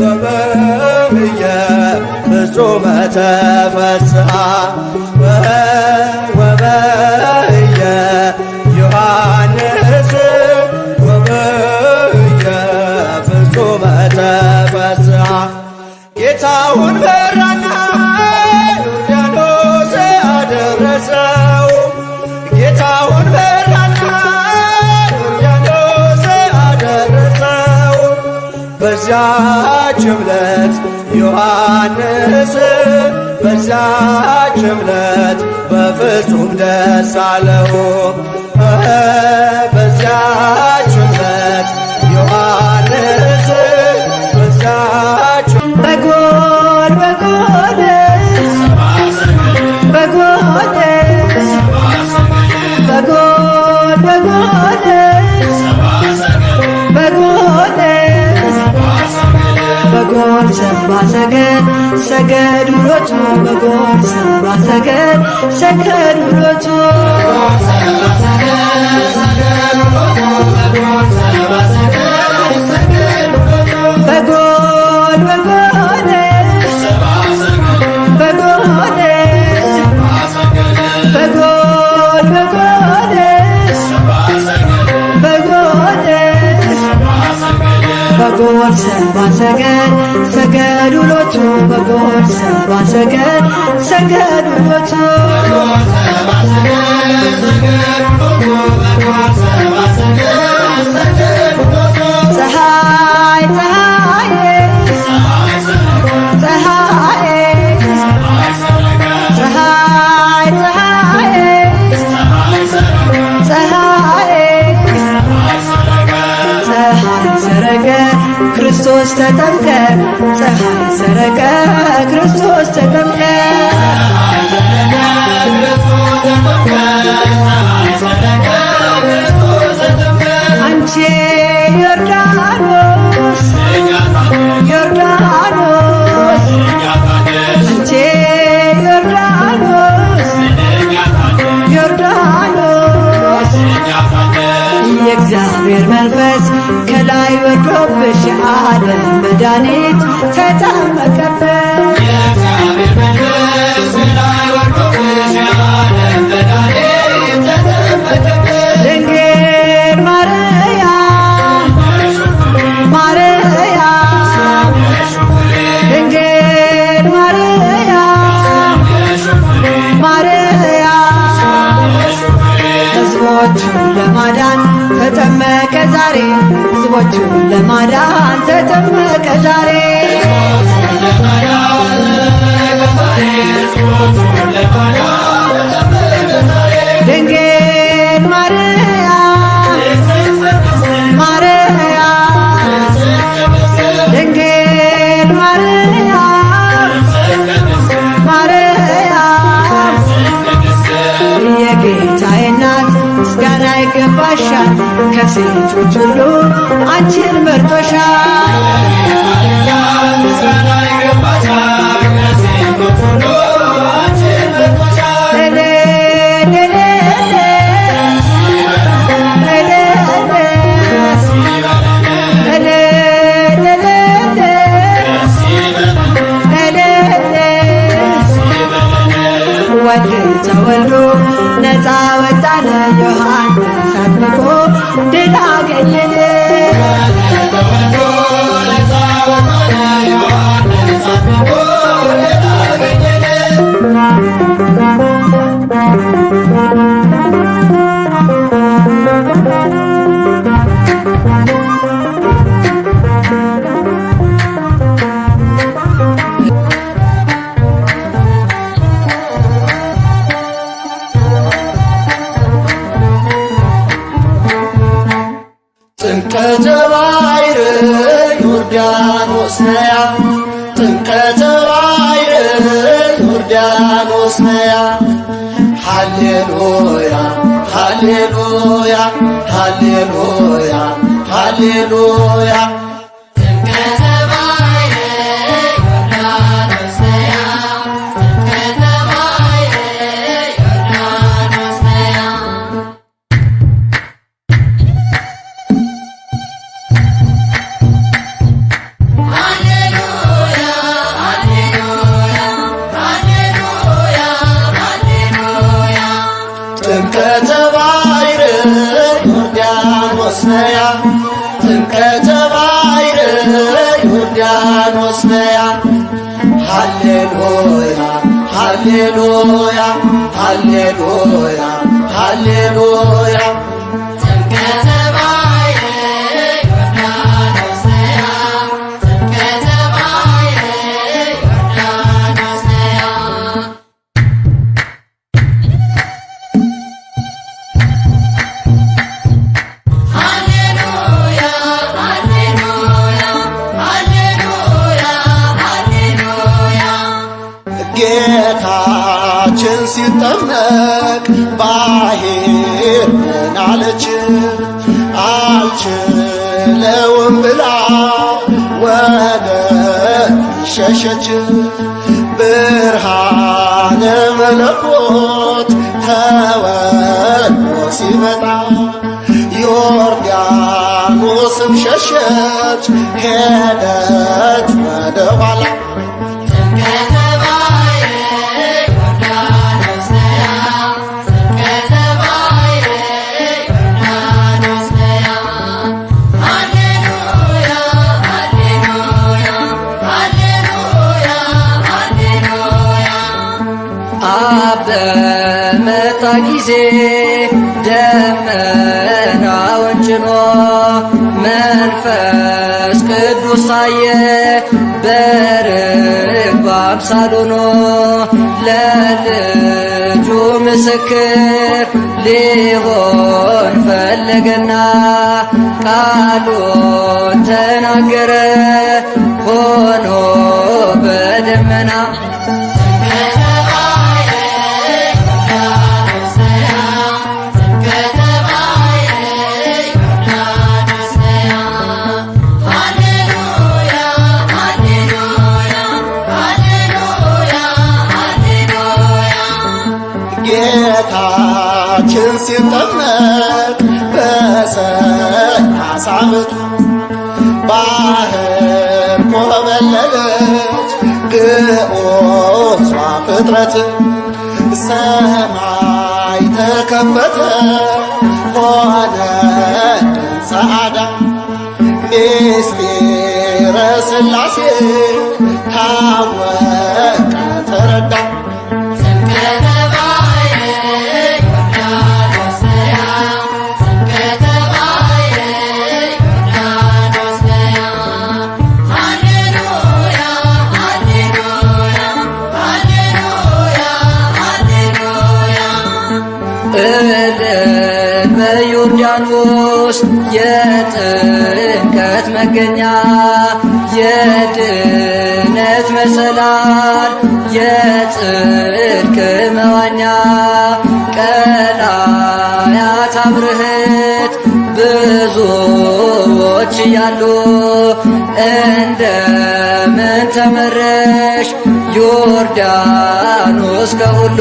ወበህየ ፍጹመ ተፈስሐ ወበህየ ዮሐንስ ወበህየ ፍጹመ ተፈስሐ ጌታውን በራና ዮርዳኖስ አደረሰው ጌታውን በራና ዮርዳኖስ አደረሰው በዚያች ዕለት ዮሐንስ በዚያች ዕለት በፍጹም ደስ አለው በዚያች ዕለት ዮሐንስ በዚያች በጎል በጎል በጎል በጎል በጎል በጎል በጎል ሰብአ ሰገል ሰገድ ውሎቱ በጎል ሰብአ ሰገል ሰገድ ውሎቱ በጎል በጎልስ በጎልስ በጎል በጎልስ በጎልስ በጎል ሰብአ ሰገል ሰገድ ውሎቱ በጎል ሰብአ ሰገል ሰገድ ውሎቱ ፀሐይ ፀሐይ ፀሐይ ፀሐይ ፀሐይ ፀሐይ ሰረቀ ክርስቶስ ተጠምቀ ፀሐይ ሰረቀ ክርስቶስ ተጠምቀ አንቺ ዮርዳኖስ ዮርዳኖስ አንቺ ዮርዳኖስ ዮርዳኖስ የእግዚአብሔር መንፈስ ከላይ ወርዶብሽ የዓለም መድኃኒት ተጠመቀበት ድንግል ማርያም ማርያም ድንግል ማርያም ማርያም ሕዝቦቹን ለማዳን ተጠመቀ ዛሬ ሕዝቦቹን ለማዳን ተጠመቀ ዛሬ ድንግል ማርያም ማርያም ድንግል ማርያም ማርያም የጌታዬ እናት ምስጋና ይገባሻል ከሴቶች ሁሉ አንቺን መርጦሻል ወልድ ተወልዶ ነፃ ወጣነ ዮሐንስ አጥምቆ ድል አገኘን ጥምቀተ ባሕር ዮርዳኖስ ነያ ጥምቀተ ባሕር ዮርዳኖስ ነያ ሃሌሉያ ሃሌሉያ ሃሌሉያ ሃሌሉያ ጥምቀተ ባሕር ዮርዳኖስ ነያ ጥምቀተ ባሕር ዮርዳኖስ ነያ ሃሌሉያ ሃሌሉያ ሃሌሉያ ሃሌሉያ ጌታችን ሲጠመቅ ባሕር ምን አለች? አልችለውም ብላ ወደ ሸሸች። ብርሃነ መለኮት ተወልዶ ሲመጣ ዮርዳኖስም ሸሸች ሄደች ወደ ኋላ። በመጣ ጊዜ ደመናውን ጭኖ መንፈስ ቅዱስ ታየ በርግብ አምሳል ሆኖ ለልጁ ምስክር ሊሆን ፈለገና ቃሉን ተናገረ ሆኖ በደመና። ጌታችን ሲጠመቅ በ30 ዓመቱ ባህር ኮበለለች ግዑዟ ፍጥረት። ሰማይ ተከፈተ ሆነ ጸዓዳ ምስጢረ ሥላሴ ታወቀ ተረዳ። በዮርዳኖስ የጥምቀት መገኛ የድነት መሰላል የጽድቅ መዋኛ ቀላያት አብርህት ብዙዎች እያሉ እንደምን ተመረሽ ዮርዳኖስ ከሁሉ።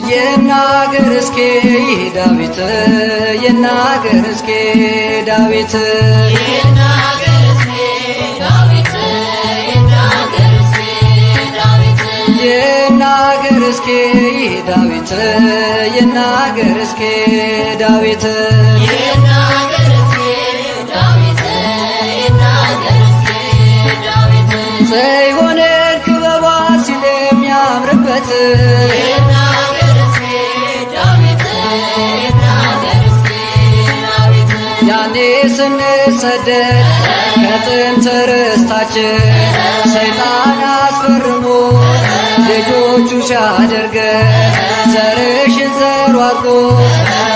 ይናገር እስኪ ዳዊት ይናገር እስኪ ዳዊት ይናገር እስኪ ዳዊት ይናገር እስኪ ዳዊት ይናገር እስኪ ዳዊት ይናገር እስኪ ዳዊት ይናገር እስኪ ዳዊት ይናገር እስኪ ዳዊት ጽዮንን ክበባ ሲል የሚያምርበት ያኔ ስንሰደድ ከጥንት ርስታችን ሰይጣን አስፈርሞ ልጆቹ ሲያደርገን ዘርሽን ዘሩ አድርጎ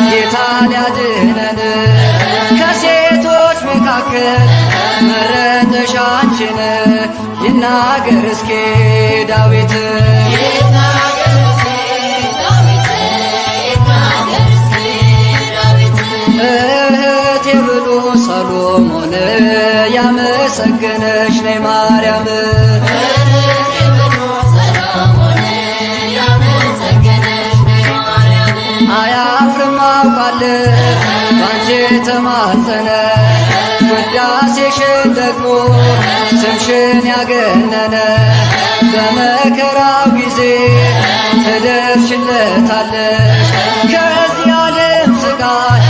ጌታን ያድነን ከሴቶች መካከል መረጠሽ አንቺን። ይናገር እስኪ ዳዊት እህቴ ብሎ ሰሎሞን ያመሰገነሽ ነይ ማርያም አያፍርም አውቃለሁ ባንቺ የተማጸነ ውዳሴሽን ደግሞ ስምሽን ያገነነ በመከራው ጊዜ ትደርሽለታለሽ ከዚህ ዓለም ስቃይ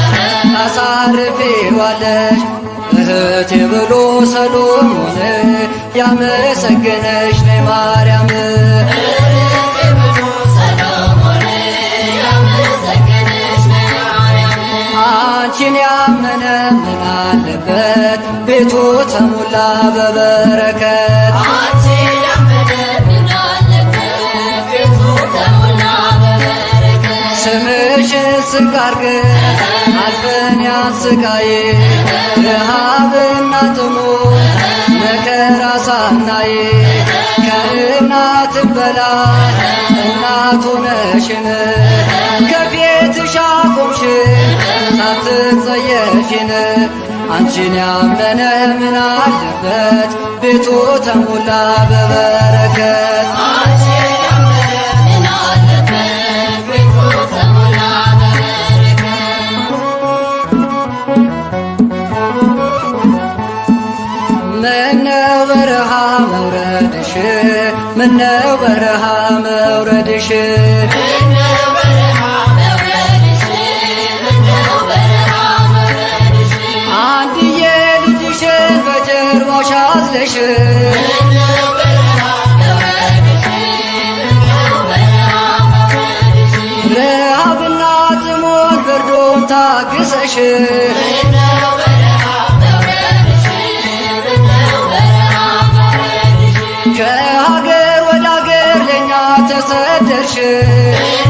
ታሳርፊዋለሽ። እህቴ ብሎ ሰሎሞን ያመሰገነሽ ነይ ማርያም አንቺን ያመነ ምን አለበት ቤቱ ተሞላ በበረከት። አንቺ ያመነ ምን አለበት ቤቱ ተሞላ በበረከት። ስምሽን ዝቅ አድርገን አልፈን ያን ስቃይ ረሃብና ጥሙን መከራ ሳናይ ከእናትም በላይ እናት ሆነሽን ከፊትሽ አቆምሽን ሳትጸየፊን። አንቺን ያመነ ምን አለበት ቤቱ ተሞላ በበረከት። አንቺ ያመነ ምን አለበት ቤቱ ተሞላ በበረከት። ምነው በረሃ መውረድሽ ምነው በረሃ መውረድሽ ምነው በረሃ መውረድሽ ምነው በረሃ መውረድሽ። አንድዬ ልጅሽን በጀርባሽ አዝለሽ ምነው በረሃ መውረድሽ ምነው በረሃ መውረድሽ። ረሃብና ጥሙን ብርዱን ታግሰሽ ምነው በረሃ መውረድሽ ምነው በረሃ መውረድሽ። ከሀገር ወደ ሀገር ለእኛ ተሰደርሽ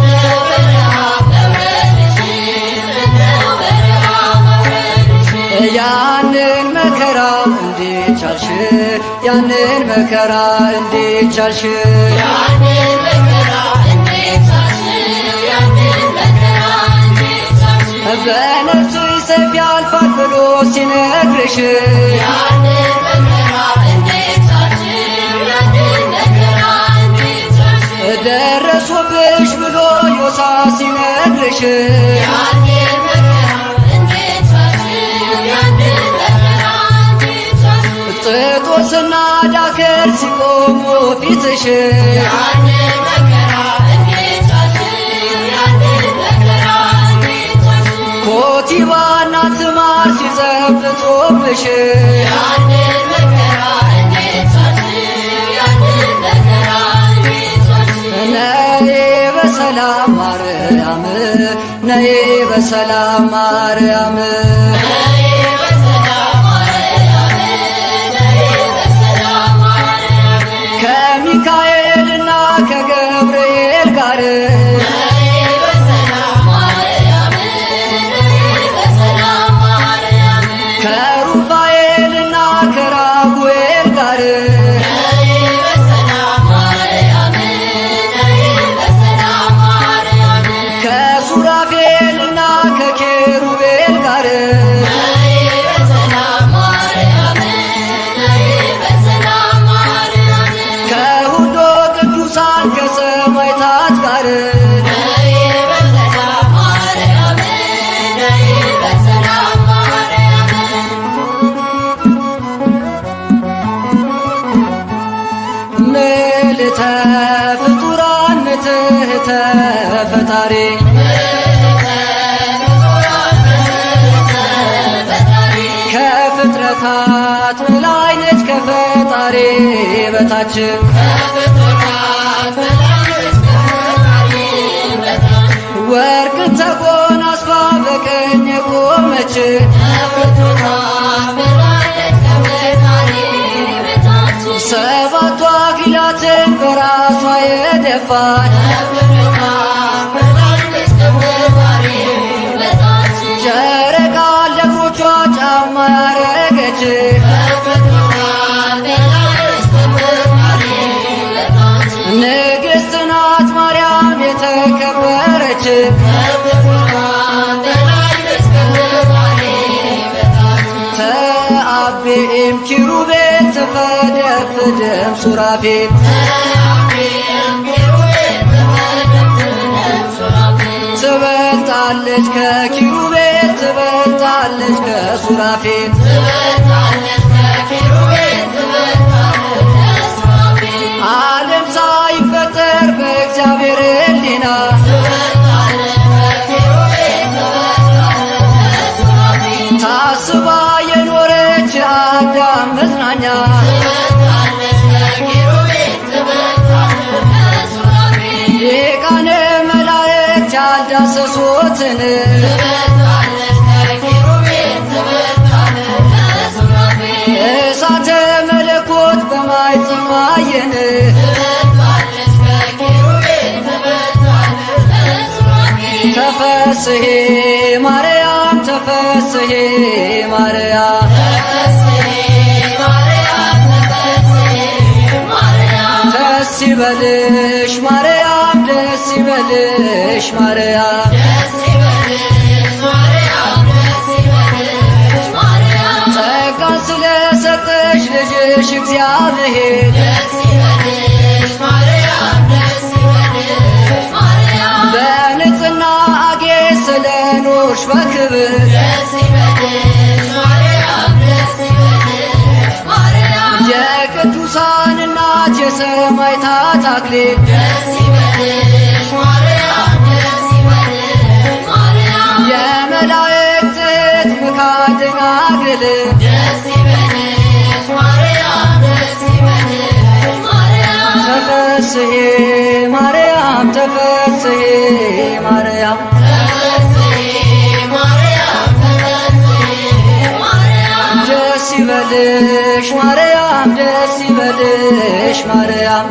ምነው በረሃ መውረድሽ ምነው በረሃ መውረድሽ። ያንን መከራ እንዴት ቻልሽ ያንን መከራ እንዴት ቻልሽ ያንን መከራ እንዴት ቻልሽ ያንን መከራ እንዴት ቻልሽ። በነፍስሽ ሰይፍ ያልፋል ብሎ ሲነግርሽ ያንን መከራ እንዴት ቻልሽ ያንን መከራ እንዴት ቻልሽ። ደረሱብሽ ብሎ ዮሳ ሲነግርሽ ያንን መከራ እንዴት ቻልሽ ያንን መከራ እንዴት ቻልሽ። ጥጦስና ዳክር ሲቆሙ ፊትሽ ያንን መከራ እንዴት ቻልሽ ያንን መከራ እንዴት ቻልሽ። ኮቲባና ትማር ሲዘብጡብሽ ያንን መከራ እንዴት ቻልሽ ያንን መከራ እንዴት ቻልሽ። ነይ በሰላም ማርያም ነይ በሰላም ማርያም ነይ በሰላም ማርያም ነይ በሰላም ማርያም። ከሚካኤልና ከገብርኤል ጋር ነይ በሰላም ማርያም ነይ በሰላም ማርያም። ከሩፋኤልና ከራጉኤል ጋር ነይ በሰላም ማርያም ነይ በሰላም ማርያም። ከሱራፌልና ከኬሩቤል ጋር ነይ በሰላም ማርያም ነይ በሰላም ማርያም። ከሁሉ ቅዱሳን ከሰማዕታት ጋር ነይ በሰላም ማርያም ነይ በሰላም ማርያም። ምልዕተ ፍጡራን ምትሕተ ፈጣሪ ከፍጥረታት በላይ ነች ከፈጣሪ በታች ወርቅ ተጎናጽፋ በቀኝ የቆመች ሰባቱ አክሊላትን በራሷ የደፋች ጨረቃ ለእግሮቿ ጫማ ያረገች ንግሥት ናት ማርያም የተከበረች ተአቤም ኪሩቤል ተፈደፍድም ሱራፌል ትበልጣለች ከኪሩቤል ትበልጣለች ከሱራፌል ዓለም ሳይፈጠር በእግዚአብሔር ሕሊና ታስባ የኖረች አዳም መዝናኛ ሊቃነ መላእክት ያልዳሰሱትን ላይ ጽፎ አየን። ተፈስሒ ማርያም ተፈስሒ ማርያም ደስ ይበልሽ ማርያም ደስ ይበልሽ ማርያም ጸጋን ስለሰጠሽ ልጅሽ እግዚአብሔር በንጽሕና አጌጥ ስለኖርሽ በክብር የቅዱሳን እናት የሰማዕታት አክሊል የመላእክት እህት ምክሐ ደናግል ተፈስሒ ማርያም ተፈስሒ ማርያም ደስ ይበልሽ ማርያም ደስ ይበልሽ ማርያም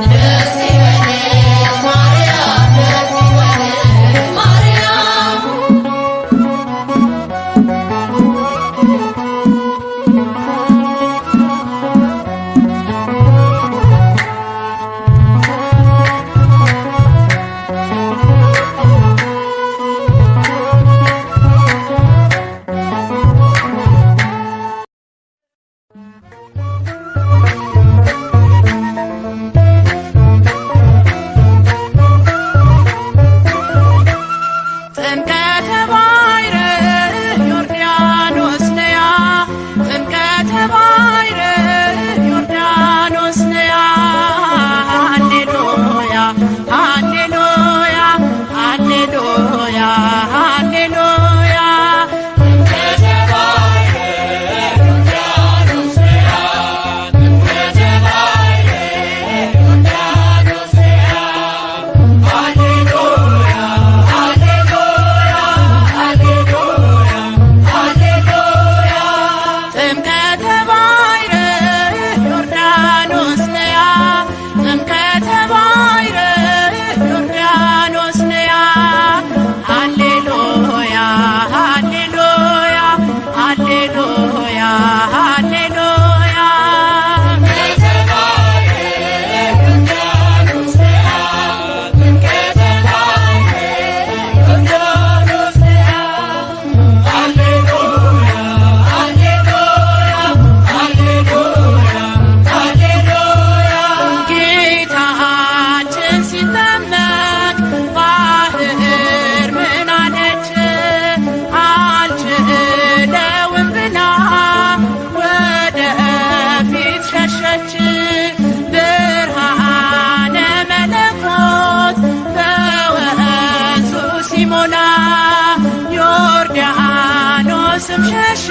ስም ሸሸ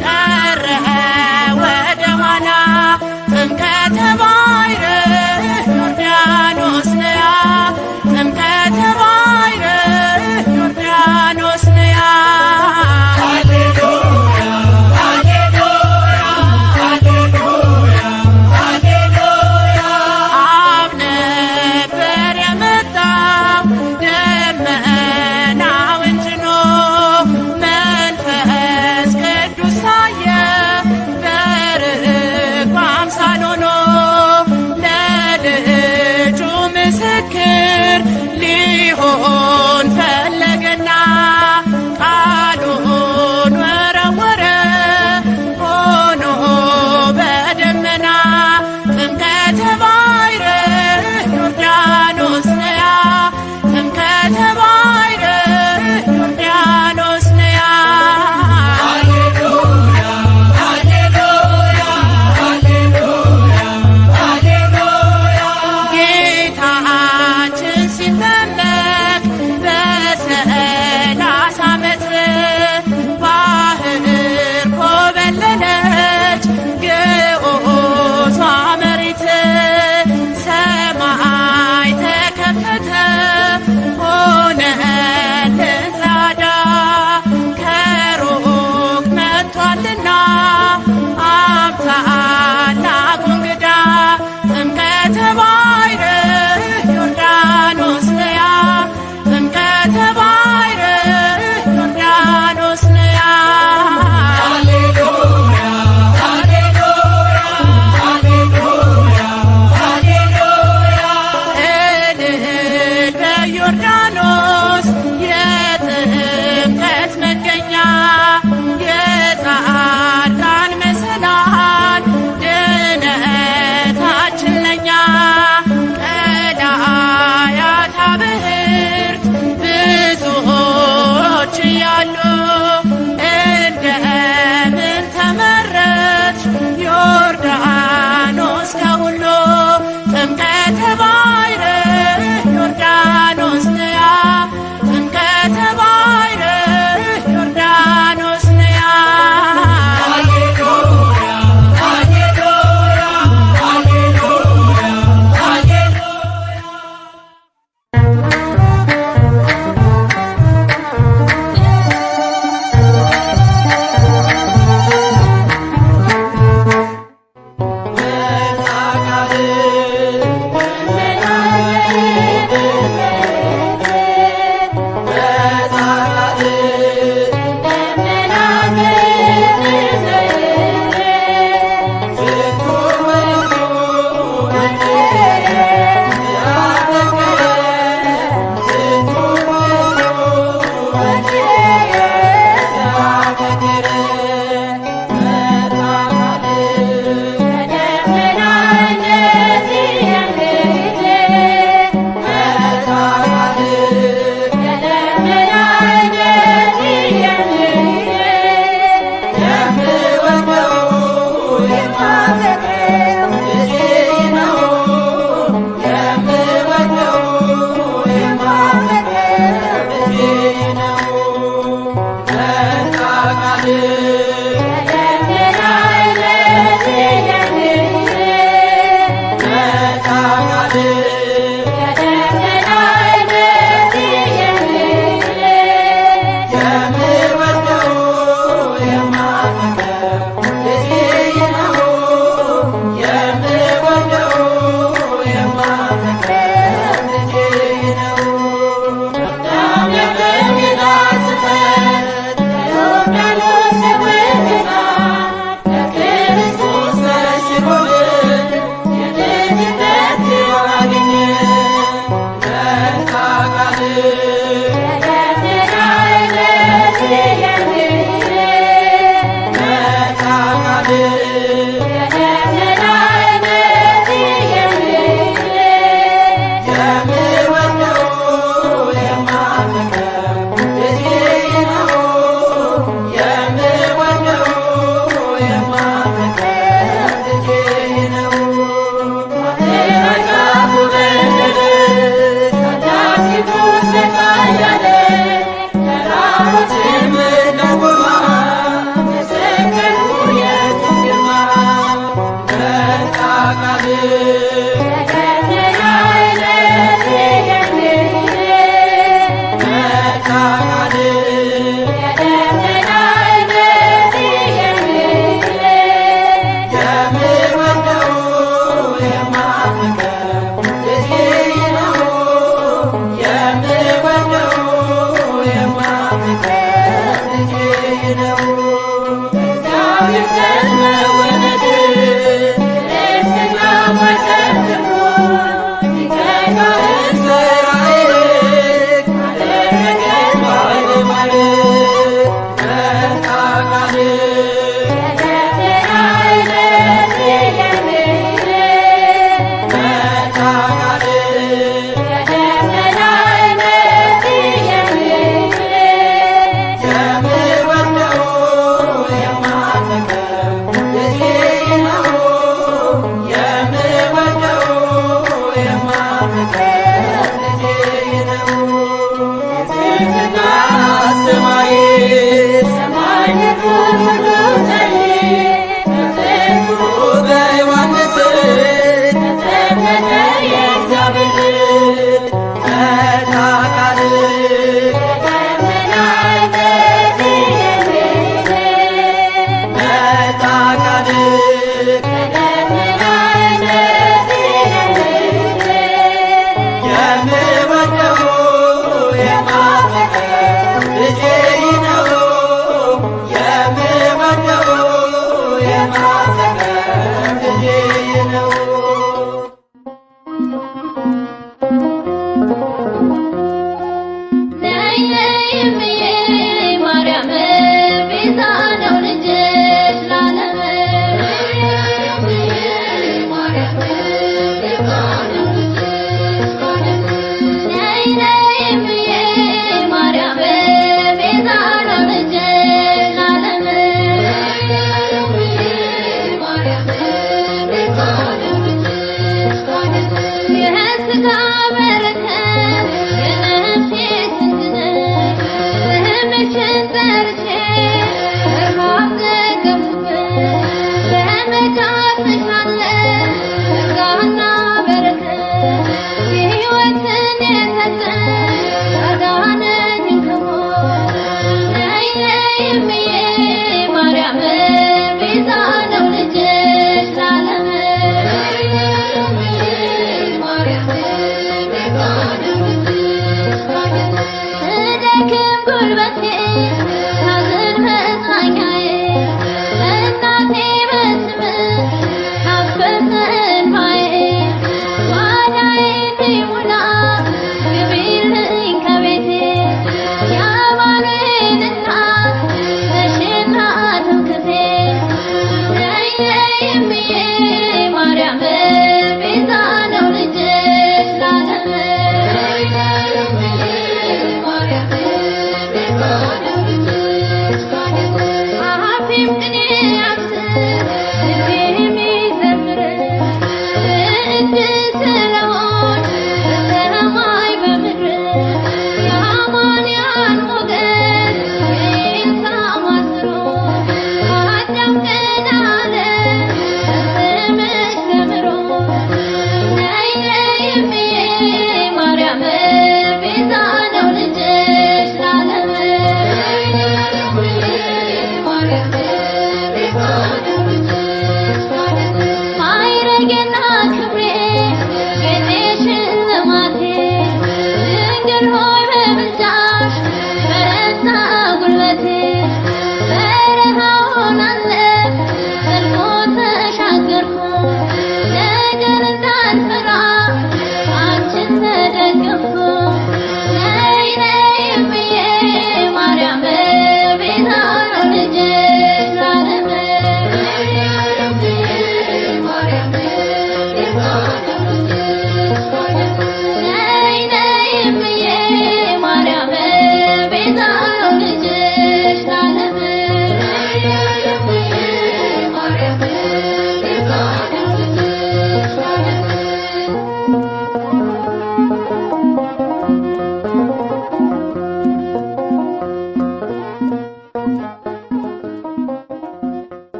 ቀረ ወደ ኋላ ጥምቀተ ባሕር ዮርዳኖስ ነያ ጥምቀተ ባሕር ዮርዳኖስ ነያ Yeah. Yeah.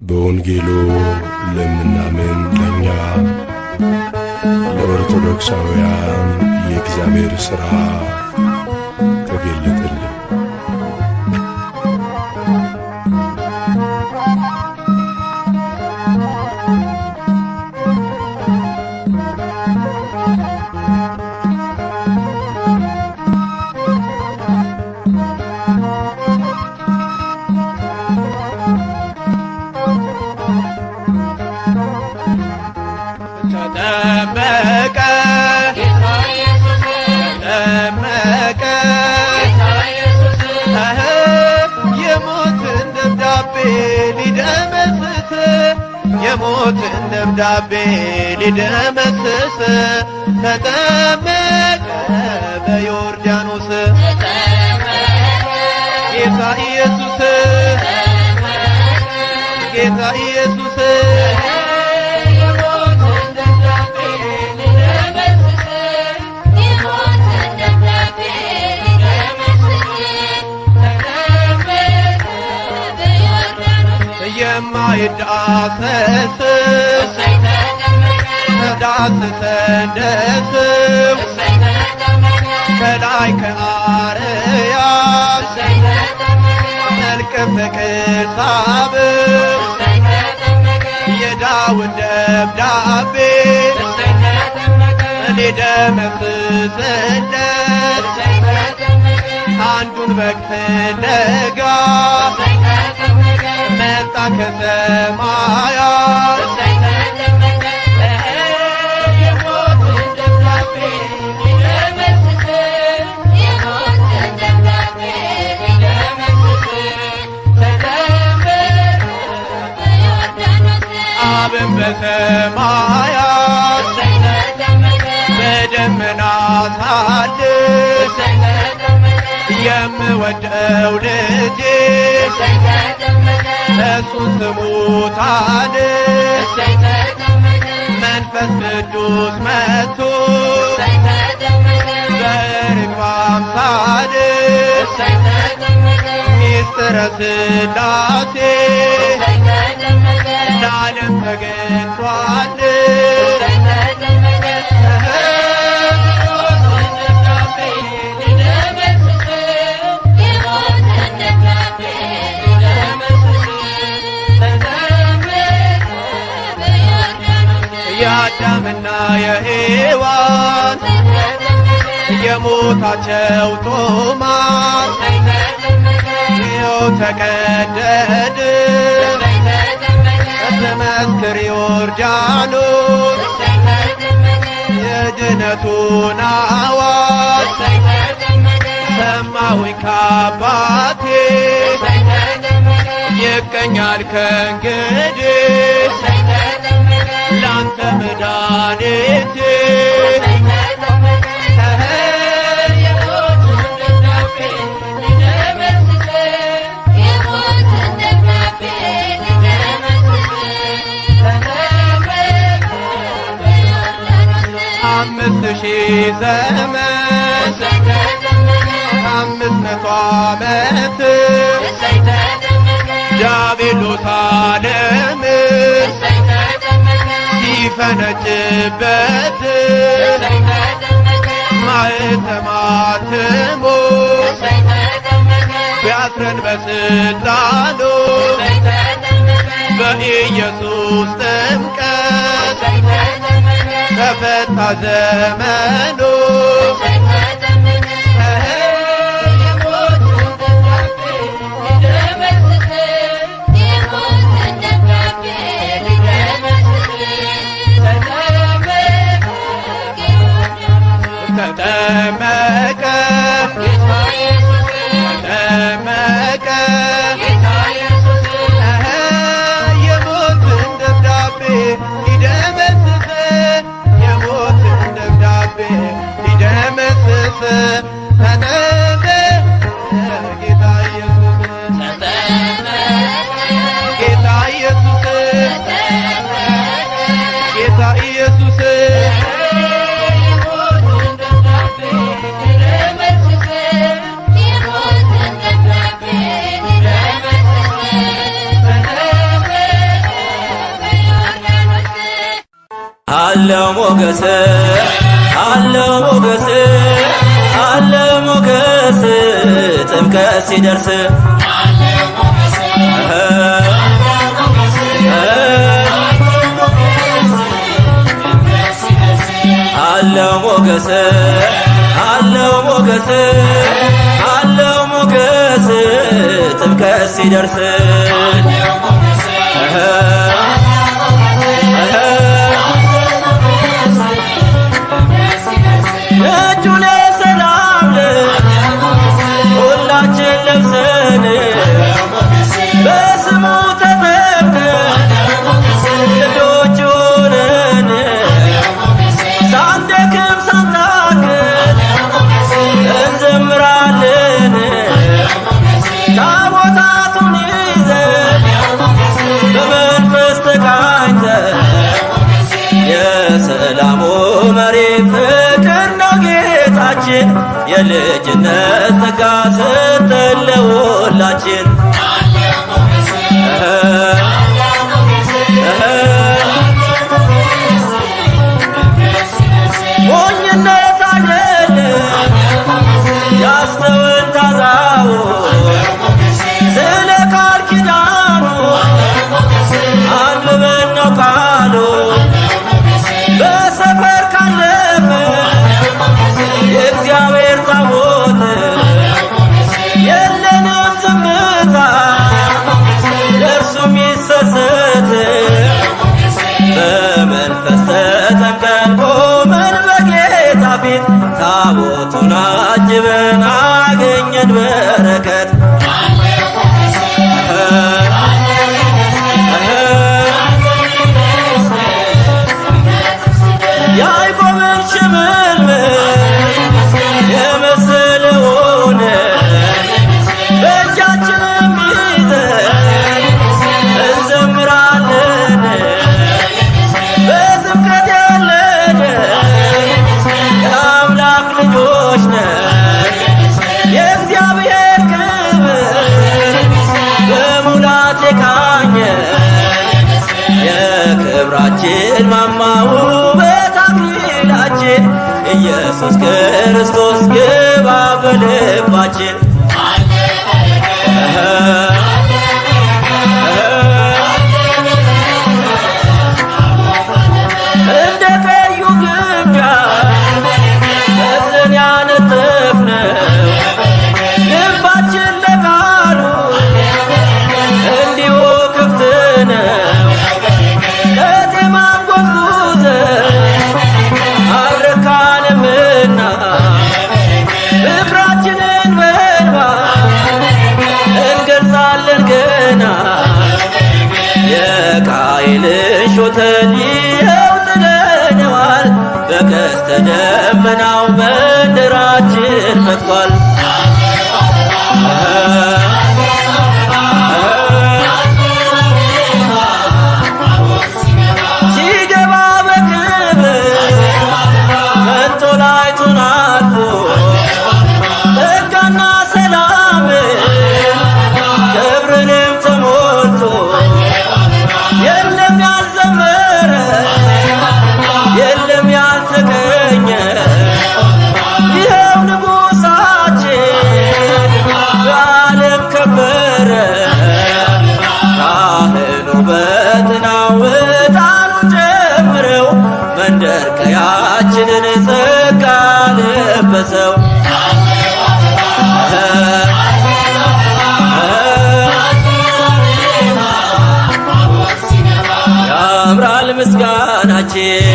በወንጌሉ ለምናምን ለኛ ለኦርቶዶክሳውያን የእግዚአብሔር ሥራ ተገለጠልን። የሞትን ደብዳቤ ሊደመስስ ተጠመቀ በዮርዳኖስ ጌታ ኢየሱስ ጌታ ኢየሱስ የማይዳሰስ ዳስሰን ከላይ ከአርያም መልከ ፍቅር ሳብ የዳዊት ደብዳቤ ሊደመስስለት አንዱን በግ ፍለጋ መጣ ከሰማያት አብን በሰማያት በደመና ሳልፍ የምወደው ልጄ እሱን ስሙታን መንፈስ ቅዱስ መጥቶ በርግብ አምሳል ሚስጥረ ሥላሴ ለዓለም ተገልጧል። የአዳምና የሔዋን የሞታቸው ጦማር ይኸው ተቀደደ በመስክር ዮርዳኖስ የድነቱን አዋጅ ሰማሁኝ ከአባቴ ይገኛል ከእንግዲህ ላንተ መድኃኒቴ ከ500 ዓመት ዲያብሎስ ዓለምን ሲፈነጭበት ማኅተመ አትሞ ቢያስረን በስልጣኑ በኢየሱስ ጥምቀት ተፈታ ዘመኑ። ተጠመቀ ተጠመቀ የሞትን ደብዳቤ ሊደመስስ የሞትን ደብዳቤ ሊደመስስ ተጠመቀ ጌታ ኢየሱስ ጌታ ኢየሱስ ጌታ ኢየሱስ አለው ሞገስ አለው ሞገስ አለው ሞገስ ጥምቀት ሲደርስ አለው ሞገስ አለው ሞገስ አለው ሞገስ ጥምቀት ሲደርስ እጁን ሰላም ሁላችን ለብሰን በስሙ ተጠምቀን ልጆች ሆነን ሳንደክም ሳንታክት እንዘምራለን ታቦታቱን ይዘን በመንፈስ ተቃኝተን የሰላሙ መሪ ፍቅር ነው ጌታችን የልጅነት ጸጋ ሰጠን ለሁላችን። ሞኝነት አይደለም ያስተውል ታዛው ስለ ቃል ኪዳኑ አንብበን ነው ቃሉ በሰፈር ካለፈ የእግዚአብሔር ታቦት የለንም ዝምታ ለእርሱ የሚሰሰት በመንፈስ ተጠምቀን ቆመን በጌታ ፊት ታቦቱን አጅበን አገኘን በረከት። ያዕቆብን ሽምልምል የመሰለውን በእጃችንም ይዘን እንዘምራለን። በጥምቀት ያለን የአምላክ ልጆች ነን። የእግዚአብሔር ክብር በሙላት የቃኘ የክብራችን ማማ ውበት አክሊላችን ኢየሱስ ክርስቶስ ግባ በልባችን። እንደ ቀዩ ግምጃ በዝን ያነጠፍነው ልባችን ለቃሉ እንዲሁ ክፍት ነው። ከዜማም ጎዝጉዘን አልረካንምና ፍቅራችንን በእንባ እንገልጻለን ገና። የቃየልን ሾተል ይኸው ጥለነዋል፣ በቀስተ ደመናው መንደራችን ፈጥቷል። ሲገባ በክብር መንጦላይቱን አልፎ ያምራል ምስጋናችን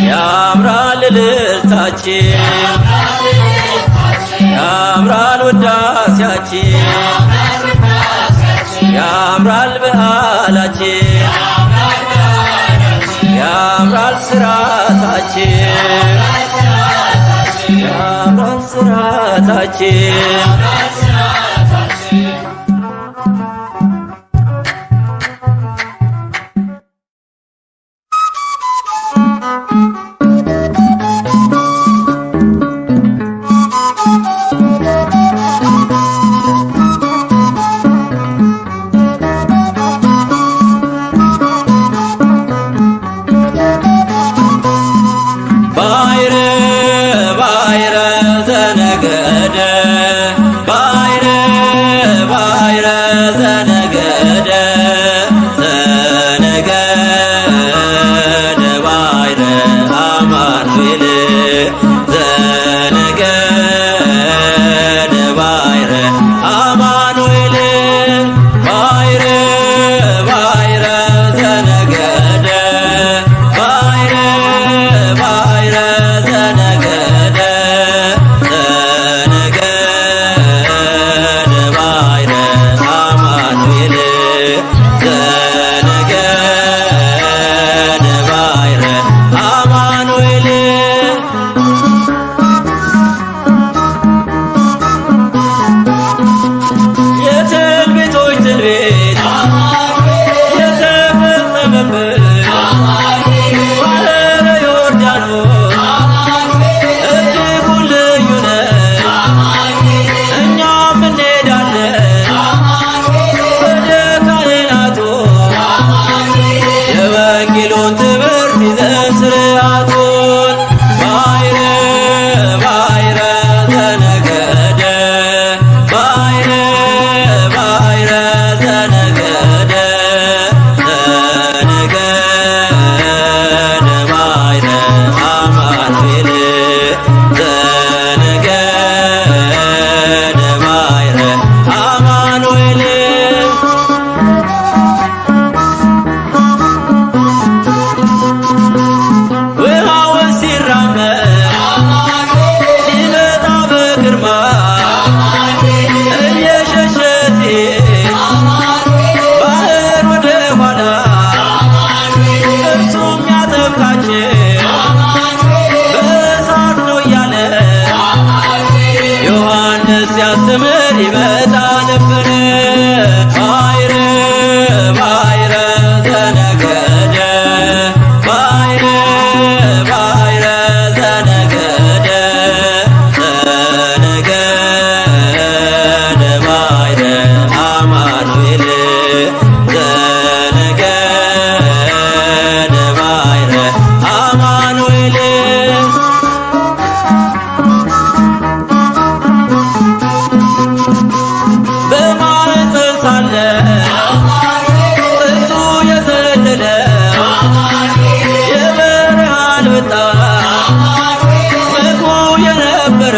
ያምራል እልልታችን ያምራል ውዳሴያችን ያምራል በዓላችን ያምራል ስራታችን ያምራል ስራታችን የበረሃ አንበጣ መጥቶ የነበረ